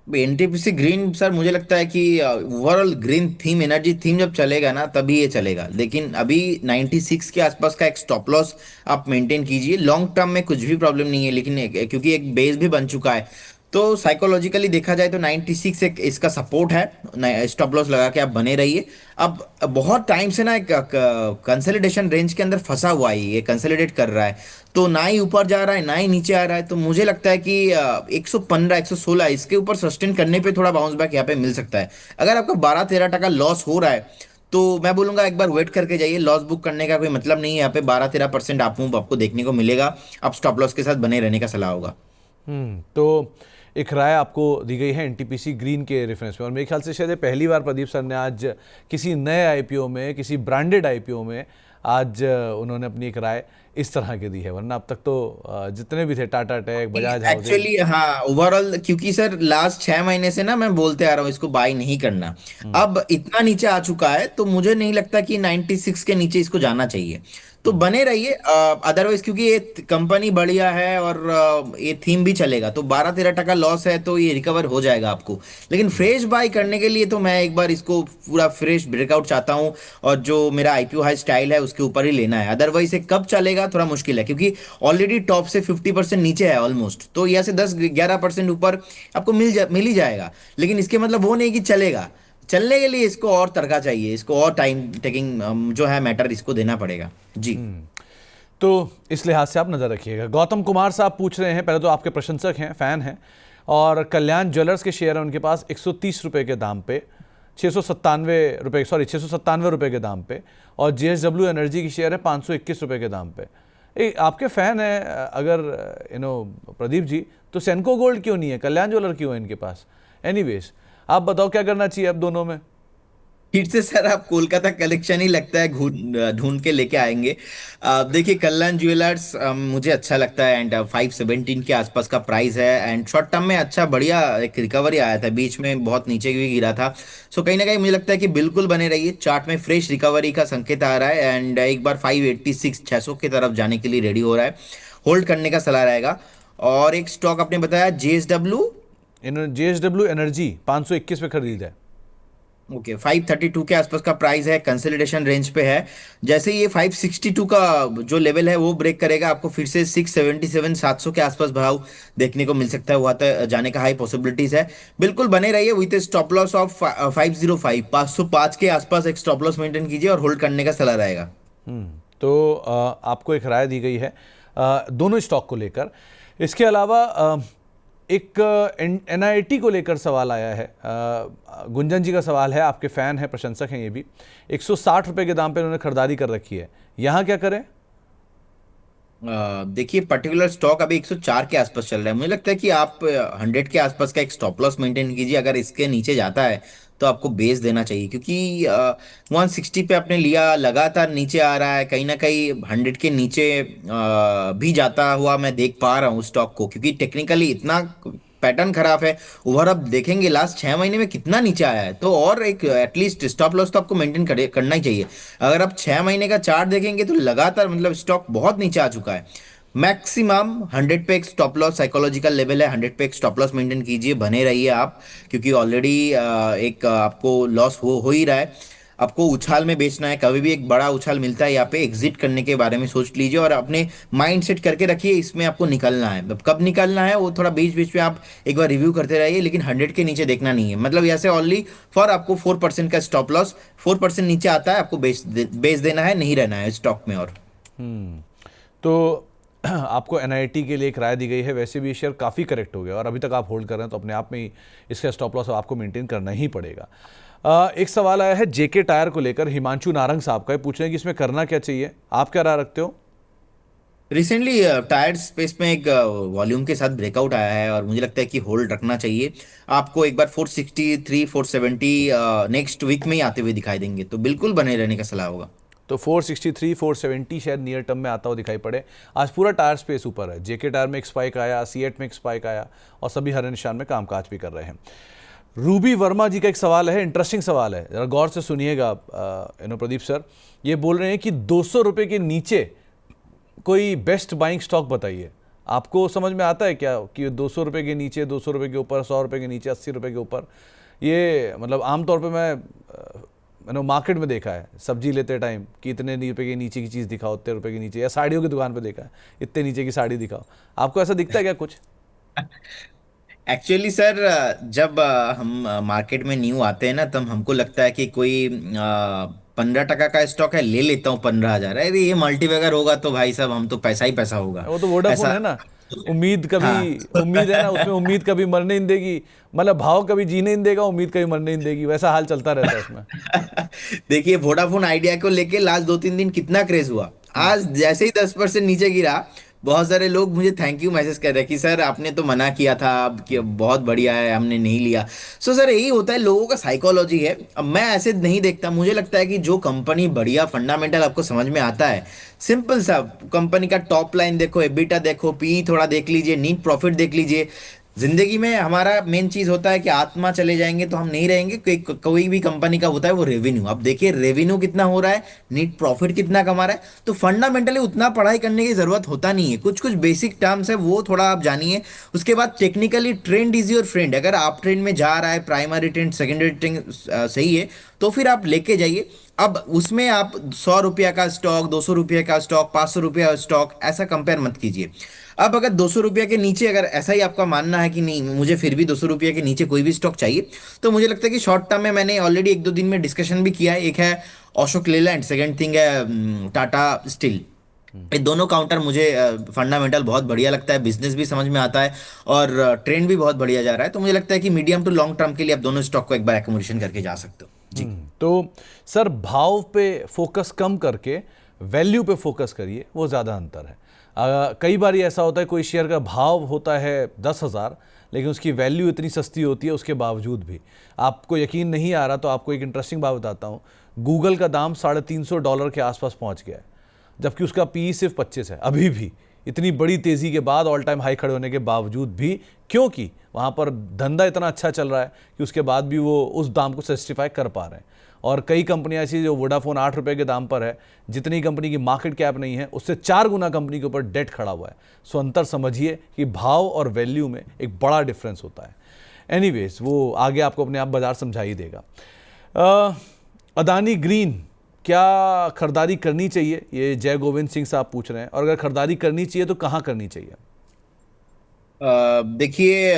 एनटीपीसी ग्रीन सर, मुझे लगता है कि overall green theme, energy theme जब चलेगा ना तभी ये चलेगा। लेकिन अभी 96 के आसपास का एक स्टॉप लॉस आप मेंटेन कीजिए। लॉन्ग टर्म में कुछ भी प्रॉब्लम नहीं है, लेकिन क्योंकि एक बेस भी बन चुका है, तो साइकोलॉजिकली देखा जाए तो 96 एक इसका सपोर्ट है। स्टॉप लॉस लगा के आप बने रहिए। अब बहुत टाइम से ना एक कंसोलिडेशन रेंज के अंदर फंसा हुआ है, ये कंसोलिडेट कर रहा है, तो ना ही ऊपर जा रहा है ना ही नीचे आ रहा है। तो मुझे लगता है कि 115 116 इसके ऊपर सस्टेन करने पे थोड़ा बाउंस बैक यहाँ पे मिल सकता है। अगर आपका 12-13 टका लॉस हो रहा है तो मैं बोलूंगा एक बार वेट करके जाइए। लॉस बुक करने का कोई मतलब नहीं है यहाँ पे। 12-13% आप मूव आपको देखने को मिलेगा। आप स्टॉप लॉस के साथ बने रहने का सलाह होगा। तो एक राय आपको दी गई है एनटीपीसी ग्रीन के रेफरेंस में, और मेरे ख्याल से शायद ये पहली बार प्रदीप सर ने आज किसी नए आईपीओ में, किसी ब्रांडेड आईपीओ में आज उन्होंने अपनी एक राय इस तरह की दी है। वरना अब तक तो जितने भी थे, Tata tech, Bajaj housing. Actually हाँ, ओवरऑल क्योंकि सर लास्ट 6 महीने से ना मैं बोलते आ रहा हूँ इसको बाय नहीं करना। अब इतना नीचे आ चुका है तो मुझे नहीं लगता कि 96 के नीचे इसको जाना चाहिए। तो बने रहिए। अदरवाइज क्योंकि ये कंपनी बढ़िया है और ये थीम भी चलेगा, तो 12-13 टका लॉस है तो ये रिकवर हो जाएगा आपको। लेकिन फ्रेश बाय करने के लिए तो मैं एक बार इसको पूरा फ्रेश ब्रेकआउट चाहता हूँ, और जो मेरा आईपीओ हाई स्टाइल है उसके ऊपर ही लेना है। अदरवाइज ये कब चलेगा थोड़ा मुश्किल है, क्योंकि ऑलरेडी टॉप से 50% नीचे है ऑलमोस्ट। तो यहाँ से 10-11% ऊपर आपको मिल ही जाएगा। लेकिन इसके मतलब वो नहीं कि चलेगा। चलने के लिए इसको और तड़का चाहिए, इसको और टाइम टेकिंग जो है मैटर इसको देना पड़ेगा जी। तो इस लिहाज से आप नज़र रखिएगा। गौतम कुमार साहब पूछ रहे हैं, पहले तो आपके प्रशंसक हैं, फ़ैन हैं, और कल्याण ज्वेलर्स के शेयर हैं उनके पास 130 रुपये के दाम पे, 697 रुपये के दाम पे, और जेएसडब्ल्यू एनर्जी की शेयर है 521 रुपये के दाम पे। आपके फ़ैन हैं अगर प्रदीप जी, तो सेनको गोल्ड क्यों नहीं है, कल्याण ज्वेलर क्यों है इनके पास? एनीवेज, आप बताओ क्या करना चाहिए अब दोनों में? फिर से सर आप कोलकाता कलेक्शन ही लगता है ढूंढ के लेके आएंगे। देखिए कल्याण ज्वेलर्स मुझे अच्छा लगता है, एंड 517 के आसपास का प्राइस है, एंड शॉर्ट टर्म में अच्छा बढ़िया एक रिकवरी आया था, बीच में बहुत नीचे भी गिरा था। सो कहीं ना कहीं मुझे लगता है कि बिल्कुल बने रहिए। चार्ट में फ्रेश रिकवरी का संकेत आ रहा है, एंड एक बार 586 600 की तरफ जाने के लिए रेडी हो रहा है। होल्ड करने का सलाह रहेगा। और एक स्टॉक आपने बताया जेएसडब्ल्यू एनर्जी 521 पे खरीद है। ओके 532 के आसपास का प्राइस है, कंसोलिडेशन रेंज पे है। जैसे ये 562 का जो लेवल है वो ब्रेक करेगा, आपको फिर से 677 700 के आसपास भाव देखने को मिल सकता है। वहां तक जाने का हाई पॉसिबिलिटीज है। बिल्कुल बने रहिए विथ स्टॉप लॉस ऑफ 505 505 के आसपास एक स्टॉप लॉस मेंटेन कीजिए और होल्ड करने का सलाह रहेगा। तो आपको एक राय दी गई है दोनों स्टॉक को लेकर। इसके अलावा एक एनआईटी को लेकर सवाल आया है। गुंजन जी का सवाल है, आपके फ़ैन हैं, प्रशंसक हैं ये भी। 160 रुपये के दाम पे उन्होंने खरीदारी कर रखी है, यहाँ क्या करें? देखिए पर्टिकुलर स्टॉक अभी 104 के आसपास चल रहा है। मुझे लगता है कि आप 100 के आसपास का एक स्टॉप लॉस मेंटेन कीजिए। अगर इसके नीचे जाता है तो आपको बेस देना चाहिए, क्योंकि 160 पे आपने लिया, लगातार नीचे आ रहा है, कहीं ना कहीं 100 के नीचे भी जाता हुआ मैं देख पा रहा हूँ स्टॉक को, क्योंकि टेक्निकली इतना पैटर्न खराब है। ओवर अब देखेंगे लास्ट 6 महीने में कितना नीचे आया है, तो और एक एटलीस्ट स्टॉप लॉस तो आपको मेंटेन करना ही चाहिए। अगर आप 6 महीने का चार्ट देखेंगे तो लगातार मतलब स्टॉक बहुत नीचे आ चुका है। मैक्सिमम 100 पे एक स्टॉप लॉस साइकोलॉजिकल लेवल है, 100 पे एक स्टॉप लॉस मेंटेन कीजिए, बने रहिए आप, क्योंकि ऑलरेडी एक आपको लॉस हो ही रहा है। आपको उछाल में बेचना है, कभी भी एक बड़ा उछाल मिलता है यहाँ पे एग्जिट करने के बारे में सोच लीजिए, और अपने माइंड सेट करके रखिए इसमें आपको निकलना है। अब कब निकलना है वो थोड़ा बीच बीच में आप एक बार रिव्यू करते रहिए, लेकिन 100 के नीचे देखना नहीं है। मतलब यहाँ से ओनली फॉर आपको 4% का स्टॉप लॉस, 4% नीचे आता है आपको बेच देना है, नहीं रहना है स्टॉक में। और तो आपको एनआईटी के लिए एक राय दी गई है, वैसे भी ये शेयर काफ़ी करेक्ट हो गया और अभी तक आप होल्ड कर रहे हैं तो अपने आप में ही इसका स्टॉप लॉस आपको मेंटेन करना ही पड़ेगा। एक सवाल आया है जेके टायर को लेकर, हिमांशु नारंग साहब का, पूछ रहे हैं कि इसमें करना क्या चाहिए, आप क्या राय रखते हो? रिसेंटली टायर स्पेस में एक वॉल्यूम के साथ ब्रेकआउट आया है और मुझे लगता है कि होल्ड रखना चाहिए। आपको एक बार 463 470 नेक्स्ट वीक में ही आते हुए दिखाई देंगे, तो बिल्कुल बने रहने का सलाह होगा। तो 463 470 शायद नियर टर्म में आता हुआ दिखाई पड़े। आज पूरा टायर स्पेस ऊपर है, जेके टायर में एक स्पाइक आया, C8 में एक स्पाइक आया और सभी हरे निशान में कामकाज भी कर रहे हैं। रूबी वर्मा जी का एक सवाल है, इंटरेस्टिंग सवाल है, जरा गौर से सुनिएगा प्रदीप सर। ये बोल रहे हैं कि 200 रुपये के नीचे कोई बेस्ट बाइंग स्टॉक बताइए। आपको समझ में आता है क्या कि 200 रुपये के नीचे, 200 रुपये के ऊपर, 100 रुपये के नीचे, 80 रुपये के ऊपर? ये मतलब आमतौर पे मैंने मार्केट में देखा है सब्जी लेते टाइम कि इतने रुपये के नीचे की चीज़ दिखाओ, उतने रुपये के नीचे, या साड़ियों की दुकान पे देखा है इतने नीचे की साड़ी दिखाओ। आपको ऐसा दिखता है क्या कुछ? एक्चुअली सर, जब हम मार्केट में न्यू आते हैं ना, तब हमको लगता है कि कोई 15 टका का स्टॉक है, ले लेता हूँ 15,000, अरे ये मल्टीबैगर होगा तो भाई साहब हम तो पैसा ही पैसा होगा वो तो वोडाफोन ऐसा। है ना, उम्मीद कभी, हाँ। उम्मीद है ना उसमें, उम्मीद कभी मरने नहीं देगी, मतलब भाव कभी जीने नहीं देगा, उम्मीद कभी मरने नहीं देगी, वैसा हाल चलता रहता है उसमें। देखिए वोडाफोन आइडिया को लेके लास्ट 2-3 दिन कितना क्रेज हुआ। आज जैसे ही 10% नीचे गिरा, बहुत सारे लोग मुझे थैंक यू मैसेज कर रहे हैं कि सर आपने तो मना किया था, अब कि बहुत बढ़िया है, हमने नहीं लिया। सो सर यही होता है, लोगों का साइकोलॉजी है। अब मैं ऐसे नहीं देखता, मुझे लगता है कि जो कंपनी बढ़िया फंडामेंटल आपको समझ में आता है, सिंपल सा कंपनी का टॉप लाइन देखो, एबिटा देखो, पी थोड़ा देख लीजिए, नीट प्रॉफिट देख लीजिए। जिंदगी में हमारा मेन चीज होता है कि आत्मा चले जाएंगे तो हम नहीं रहेंगे। कोई भी कंपनी का होता है वो रेवेन्यू। अब देखिए रेवेन्यू कितना हो रहा है, नेट प्रॉफिट कितना कमा रहा है, तो फंडामेंटली उतना पढ़ाई करने की जरूरत होता नहीं है। कुछ कुछ बेसिक टर्म्स है वो थोड़ा आप जानिए। उसके बाद technically trend is your friend. अगर आप ट्रेंड में जा रहा है, प्राइमरी ट्रेंड सेकेंडरी ट्रेंड सही है, तो फिर आप लेके जाइए। अब उसमें आप 100 रुपया का स्टॉक, 200 रुपये का स्टॉक, 500 रुपया का स्टॉक, ऐसा कंपेयर मत कीजिए। अब अगर 200 रुपया के नीचे, अगर ऐसा ही आपका मानना है कि नहीं मुझे फिर भी 200 रुपया के नीचे कोई भी स्टॉक चाहिए, तो मुझे लगता है कि शॉर्ट टर्म में मैंने ऑलरेडी 1-2 दिन में डिस्कशन भी किया है। एक है अशोक लेलैंड, सेकंड थिंग है टाटा स्टील। ये दोनों काउंटर मुझे फंडामेंटल बहुत बढ़िया लगता है, बिजनेस भी समझ में आता है और ट्रेंड भी बहुत बढ़िया जा रहा है। तो मुझे लगता है कि मीडियम टू लॉन्ग टर्म के लिए आप दोनों स्टॉक को एक बार एकोमोडेशन करके जा सकते हो जी। तो सर भाव पे फोकस कम करके वैल्यू पे फोकस करिए, वो ज़्यादा अंतर है। कई बार ऐसा होता है कोई शेयर का भाव होता है 10,000 लेकिन उसकी वैल्यू इतनी सस्ती होती है उसके बावजूद भी। आपको यकीन नहीं आ रहा तो आपको एक इंटरेस्टिंग बात बताता हूँ। गूगल का दाम $350 के आसपास पहुँच गया है, जबकि उसका पी सिर्फ 25 है अभी भी, इतनी बड़ी तेज़ी के बाद, ऑल टाइम हाई खड़े होने के बावजूद भी, क्योंकि वहाँ पर धंधा इतना अच्छा चल रहा है कि उसके बाद भी वो उस दाम को जस्टिफाई कर पा रहे हैं। और कई कंपनियां ऐसी जो वोडाफोन 8 रुपये के दाम पर है, जितनी कंपनी की मार्केट कैप नहीं है उससे 4 गुना कंपनी के ऊपर डेट खड़ा हुआ है। सो अंतर समझिए कि भाव और वैल्यू में एक बड़ा डिफरेंस होता है। एनीवेज वो आगे आपको अपने आप बाजार समझा ही देगा। अदानी ग्रीन क्या खरीदारी करनी चाहिए, ये जय गोविंद सिंह साहब पूछ रहे हैं, और अगर खरीदारी करनी चाहिए तो कहाँ करनी चाहिए? देखिए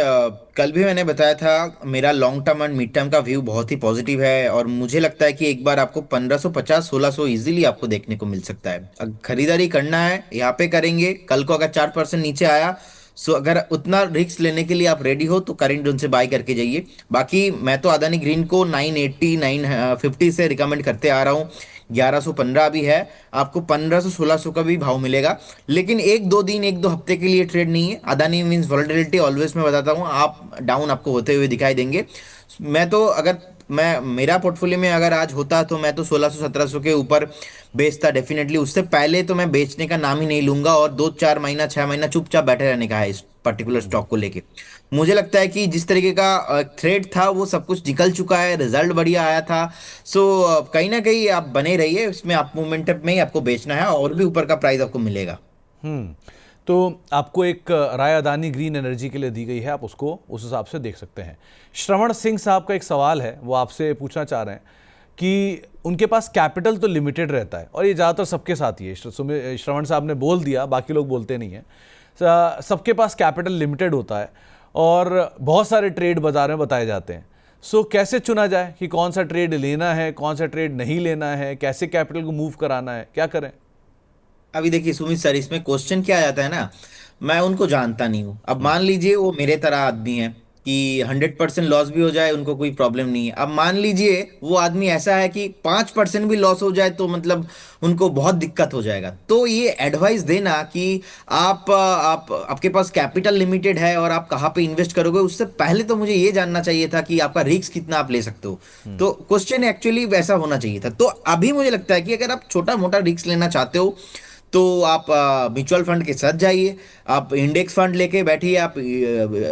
कल भी मैंने बताया था, मेरा long term and mid term का व्यू बहुत ही पॉजिटिव है और मुझे लगता है कि एक बार आपको 1550 1600 इजीली आपको देखने को मिल सकता है। अगर खरीदारी करना है यहाँ पे करेंगे। कल को अगर 4% नीचे आया, सो अगर उतना रिस्क लेने के लिए आप रेडी हो तो करेंट जोन से बाय करके जाइए। बाकी मैं तो अदानी ग्रीन को 980 950 से रिकमेंड करते आ रहा हूँ। 1115 भी है, आपको 1500 1600 का भी भाव मिलेगा। लेकिन 1-2 दिन 1-2 हफ्ते के लिए ट्रेड नहीं है। अदानी मीन्स वॉलेटिलिटी ऑलवेज मैं बताता हूँ, आप डाउन आपको होते हुए दिखाई देंगे। मैं तो अगर मैं मेरा पोर्टफोलियो में अगर आज होता तो मैं तो 1600 1700 के ऊपर बेचता डेफिनेटली। उससे पहले तो मैं बेचने का नाम ही नहीं लूंगा और 2-4 महीना 6 महीना चुपचाप बैठे रहने का है इस पर्टिकुलर स्टॉक को लेके। मुझे लगता है कि जिस तरीके का थ्रेड था वो सब कुछ निकल चुका है, रिजल्ट बढ़िया आया था। सो कहीं ना कहीं आप बने रहिए इसमें, आप मोमेंटम में ही आपको बेचना है और भी ऊपर का प्राइस आपको मिलेगा। तो आपको एक राय अदानी ग्रीन एनर्जी के लिए दी गई है, आप उसको उस हिसाब से देख सकते हैं। श्रवण सिंह साहब का एक सवाल है, वो आपसे पूछना चाह रहे हैं कि उनके पास कैपिटल तो लिमिटेड रहता है और ये ज़्यादातर सबके साथ ही है। श्रवण साहब ने बोल दिया, बाकी लोग बोलते नहीं हैं। सबके पास कैपिटल लिमिटेड होता है और बहुत सारे ट्रेड बाजार में बताए जाते हैं। सो कैसे चुना जाए कि कौन सा ट्रेड लेना है, कौन सा ट्रेड नहीं लेना है, कैसे कैपिटल को मूव कराना है, क्या करें? अभी देखिए सुमित सर, इसमें क्वेश्चन क्या आ जाता है ना, मैं उनको जानता नहीं हूँ। अब हम्म। मान लीजिए वो मेरे तरह आदमी है कि 100% लॉस भी हो जाए उनको कोई प्रॉब्लम नहीं है। अब मान लीजिए वो आदमी ऐसा है कि 5% भी लॉस हो जाए तो मतलब उनको बहुत दिक्कत हो जाएगा। तो ये एडवाइस देना कि आप आपके पास कैपिटल लिमिटेड है और आप कहाँ पे इन्वेस्ट करोगे, उससे पहले तो मुझे ये जानना चाहिए था कि आपका रिस्क कितना आप ले सकते हो। तो क्वेश्चन एक्चुअली वैसा होना चाहिए था। तो अभी मुझे लगता है कि अगर आप छोटा मोटा रिस्क लेना चाहते हो तो आप म्यूचुअल फंड के साथ जाइए, आप इंडेक्स फंड लेके बैठिए, आप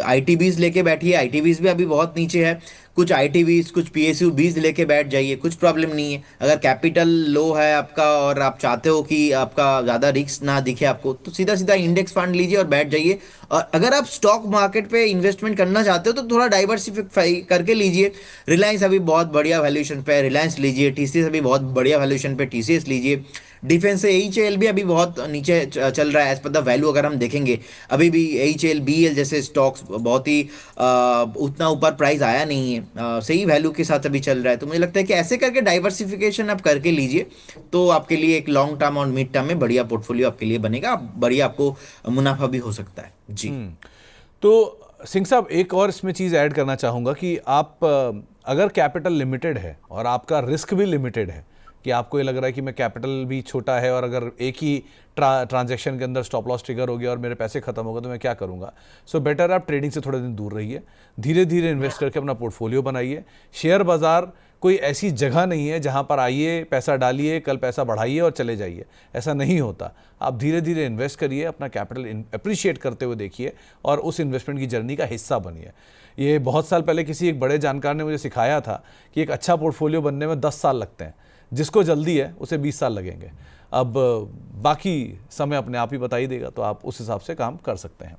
आईटीबीज लेके बैठिए। आईटीबीज भी अभी बहुत नीचे है। कुछ आईटीबीज, कुछ पीएसयू बीज लेके बैठ जाइए, कुछ प्रॉब्लम नहीं है। अगर कैपिटल लो है आपका और आप चाहते हो कि आपका ज़्यादा रिस्क ना दिखे आपको, तो सीधा सीधा इंडेक्स फंड लीजिए और बैठ जाइए। और अगर आप स्टॉक मार्केट पे इन्वेस्टमेंट करना चाहते हो तो थोड़ा डाइवर्सिफाई करके लीजिए। रिलायंस अभी बहुत बढ़िया वैल्यूएशन पे है, रिलायंस लीजिए। टीसीएस अभी बहुत बढ़िया वैल्यूएशन पे, टीसीएस लीजिए। डिफेंस से एचएएल भी अभी बहुत नीचे चल रहा है एज पर द वैल्यू। अगर हम देखेंगे अभी भी एचएएल बीएल जैसे स्टॉक्स बहुत ही उतना ऊपर प्राइस आया नहीं है, सही वैल्यू के साथ अभी चल रहा है। तो मुझे लगता है कि ऐसे करके डाइवर्सिफिकेशन आप करके लीजिए तो आपके लिए एक लॉन्ग टर्म और मिड टर्म में बढ़िया पोर्टफोलियो आपके लिए बनेगा, बढ़िया आपको मुनाफा भी हो सकता है जी। तो सिंह साहब, एक और इसमें चीज़ ऐड करना चाहूँगा कि आप अगर कैपिटल लिमिटेड है और आपका रिस्क भी लिमिटेड है, कि आपको ये लग रहा है कि मैं कैपिटल भी छोटा है और अगर एक ही ट्रांजैक्शन के अंदर स्टॉप लॉस ट्रिगर हो गया और मेरे पैसे खत्म हो गए तो मैं क्या करूंगा, सो बेटर आप ट्रेडिंग से थोड़े दिन दूर रहिए, धीरे धीरे इन्वेस्ट करके अपना पोर्टफोलियो बनाइए। शेयर बाजार कोई ऐसी जगह नहीं है जहां पर आइए, पैसा डालिए, कल पैसा बढ़ाइए और चले जाइए, ऐसा नहीं होता। आप धीरे धीरे इन्वेस्ट करिए, अपना कैपिटल अप्रिशिएट करते हुए देखिए और उस इन्वेस्टमेंट की जर्नी का हिस्सा बनिए। ये बहुत साल पहले किसी एक बड़े जानकार ने मुझे सिखाया था कि एक अच्छा पोर्टफोलियो बनने में 10 साल लगते हैं, जिसको जल्दी है उसे 20 साल लगेंगे। अब बाकी समय अपने आप ही बता ही देगा, तो आप उस हिसाब से काम कर सकते हैं।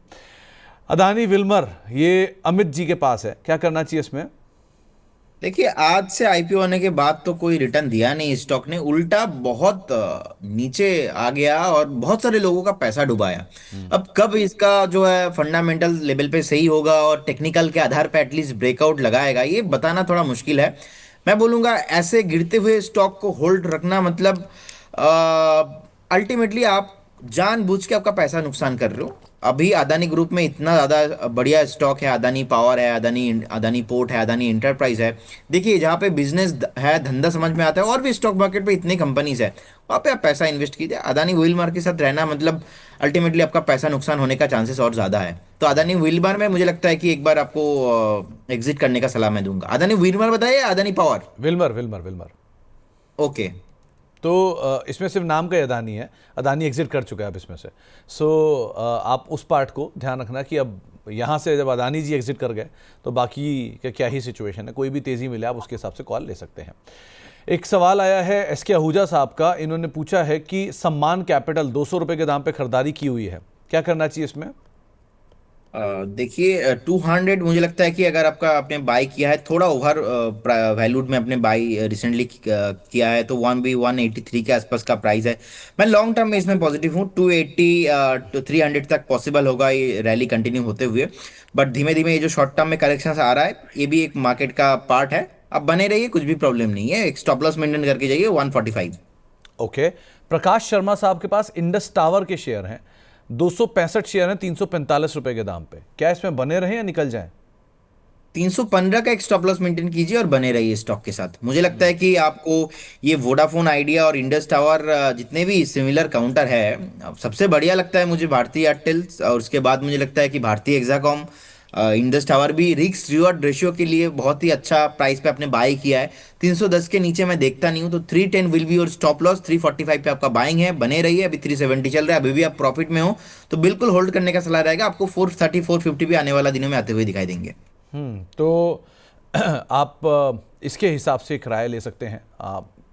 अदानी विल्मर, ये अमित जी के पास है, क्या करना चाहिए इसमें? देखिए आज से आईपीओ होने के बाद तो कोई रिटर्न दिया नहीं स्टॉक ने, उल्टा बहुत नीचे आ गया और बहुत सारे लोगों का पैसा डुबाया। अब कब इसका जो है फंडामेंटल लेवल पे सही होगा और टेक्निकल के आधार पे एटलीस्ट ब्रेकआउट लगाएगा, ये बताना थोड़ा मुश्किल है। मैं बोलूंगा ऐसे गिरते हुए स्टॉक को होल्ड रखना मतलब अल्टीमेटली आप जानबूझ के आपका पैसा नुकसान कर रहे हो। अभी अदानी ग्रुप में इतना ज़्यादा बढ़िया स्टॉक है, अदानी पावर है, अदानी अदानी पोर्ट है, अदानी इंटरप्राइज है। देखिए जहाँ पे बिजनेस है, धंधा समझ में आता है, और भी स्टॉक मार्केट पे इतनी कंपनीज है, वहाँ पे आप पैसा इन्वेस्ट कीजिए। अदानी व्हील मार्ट के साथ रहना मतलब अल्टीमेटली आपका पैसा नुकसान होने का चांसेस और ज़्यादा है। तो अदानी व्हील मार्ट में मुझे लगता है कि एक बार आपको एग्जिट करने का सलाह मैं दूंगा। अदानी व्हील मार्ट बताइए, Adani power? Wilmer, Wilmer, Wilmer. Okay. तो इसमें सिर्फ नाम का ही अदानी है, अदानी एग्जिट कर चुका है अब इसमें से। सो आप उस पार्ट को ध्यान रखना कि अब यहाँ से जब अदानी जी एग्जिट कर गए तो बाकी का क्या ही सिचुएशन है, कोई भी तेज़ी मिले आप उसके हिसाब से कॉल ले सकते हैं। एक सवाल आया है एसके आहूजा साहब का, इन्होंने पूछा है कि सम्मान कैपिटल 200 रुपये के दाम पे खरीदारी की हुई है, क्या करना चाहिए इसमें? देखिए 200 मुझे लगता है कि अगर आपका आपने बाई किया है थोड़ा ओवर वैल्यूड में, अपने बाई रिसेंटली किया है, तो 183 के आसपास का प्राइस है। मैं लॉन्ग टर्म में इसमें पॉजिटिव हूँ। 280 टू 300 तक पॉसिबल होगा ये रैली कंटिन्यू होते हुए। बट धीमे धीमे ये जो शॉर्ट टर्म में करेक्शन आ रहा है, ये भी एक मार्केट का पार्ट है। अब बने रहिए, कुछ भी प्रॉब्लम नहीं है। एक स्टॉप लॉस मेंटेन करके जाइए 145। ओके। प्रकाश शर्मा साहब के पास इंडस टावर के शेयर हैं, 265 शेयर हैं 345 रुपए के दाम पे, क्या इसमें बने रहें या निकल जाएं? 315 का एक स्टॉप लॉस मेंटेन कीजिए और बने रहिए स्टॉक के साथ। मुझे लगता है कि आपको ये वोडाफोन आइडिया और इंडस टावर जितने भी सिमिलर काउंटर है, सबसे बढ़िया लगता है मुझे भारतीय एयरटेल, और उसके बाद मुझे लगता है कि भारतीय एक्साकॉम। इंडस टावर भी रिस्क रिवॉर्ड रेशियो के लिए बहुत ही अच्छा प्राइस पे आपने बाई किया है। 310 के नीचे मैं देखता नहीं हूं, तो 310 विल बी और स्टॉप लॉस। 345 पे आपका बाइंग है, बने रहिए। अभी 370 चल रहा है, अभी भी आप प्रॉफिट में हो, तो बिल्कुल होल्ड करने का सलाह रहेगा। आपको 430 450 भी आने वाला दिनों में आते हुए दिखाई देंगे। तो आप इसके हिसाब से एक राय ले सकते हैं।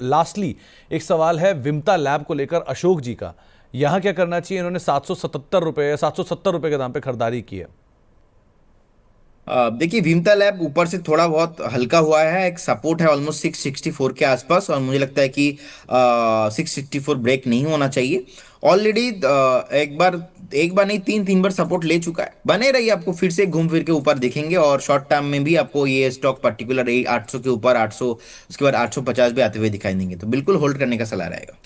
लास्टली एक सवाल है विमता लैब को लेकर अशोक जी का, यहाँ क्या करना चाहिए? इन्होंने 770 रुपये के दाम पे खरीदारी की है। देखिए विमता लैब ऊपर से थोड़ा बहुत हल्का हुआ है, एक सपोर्ट है ऑलमोस्ट 664 के आसपास, और मुझे लगता है कि 664 ब्रेक नहीं होना चाहिए। ऑलरेडी एक बार नहीं, तीन बार सपोर्ट ले चुका है। बने रहिए, आपको फिर से घूम फिर के ऊपर दिखेंगे, और शॉर्ट टर्म में भी आपको ये स्टॉक पर्टिकुलर 800 के ऊपर 800, उसके बाद 850 भी आते हुए दिखाई देंगे, तो बिल्कुल होल्ड करने का सलाह रहेगा।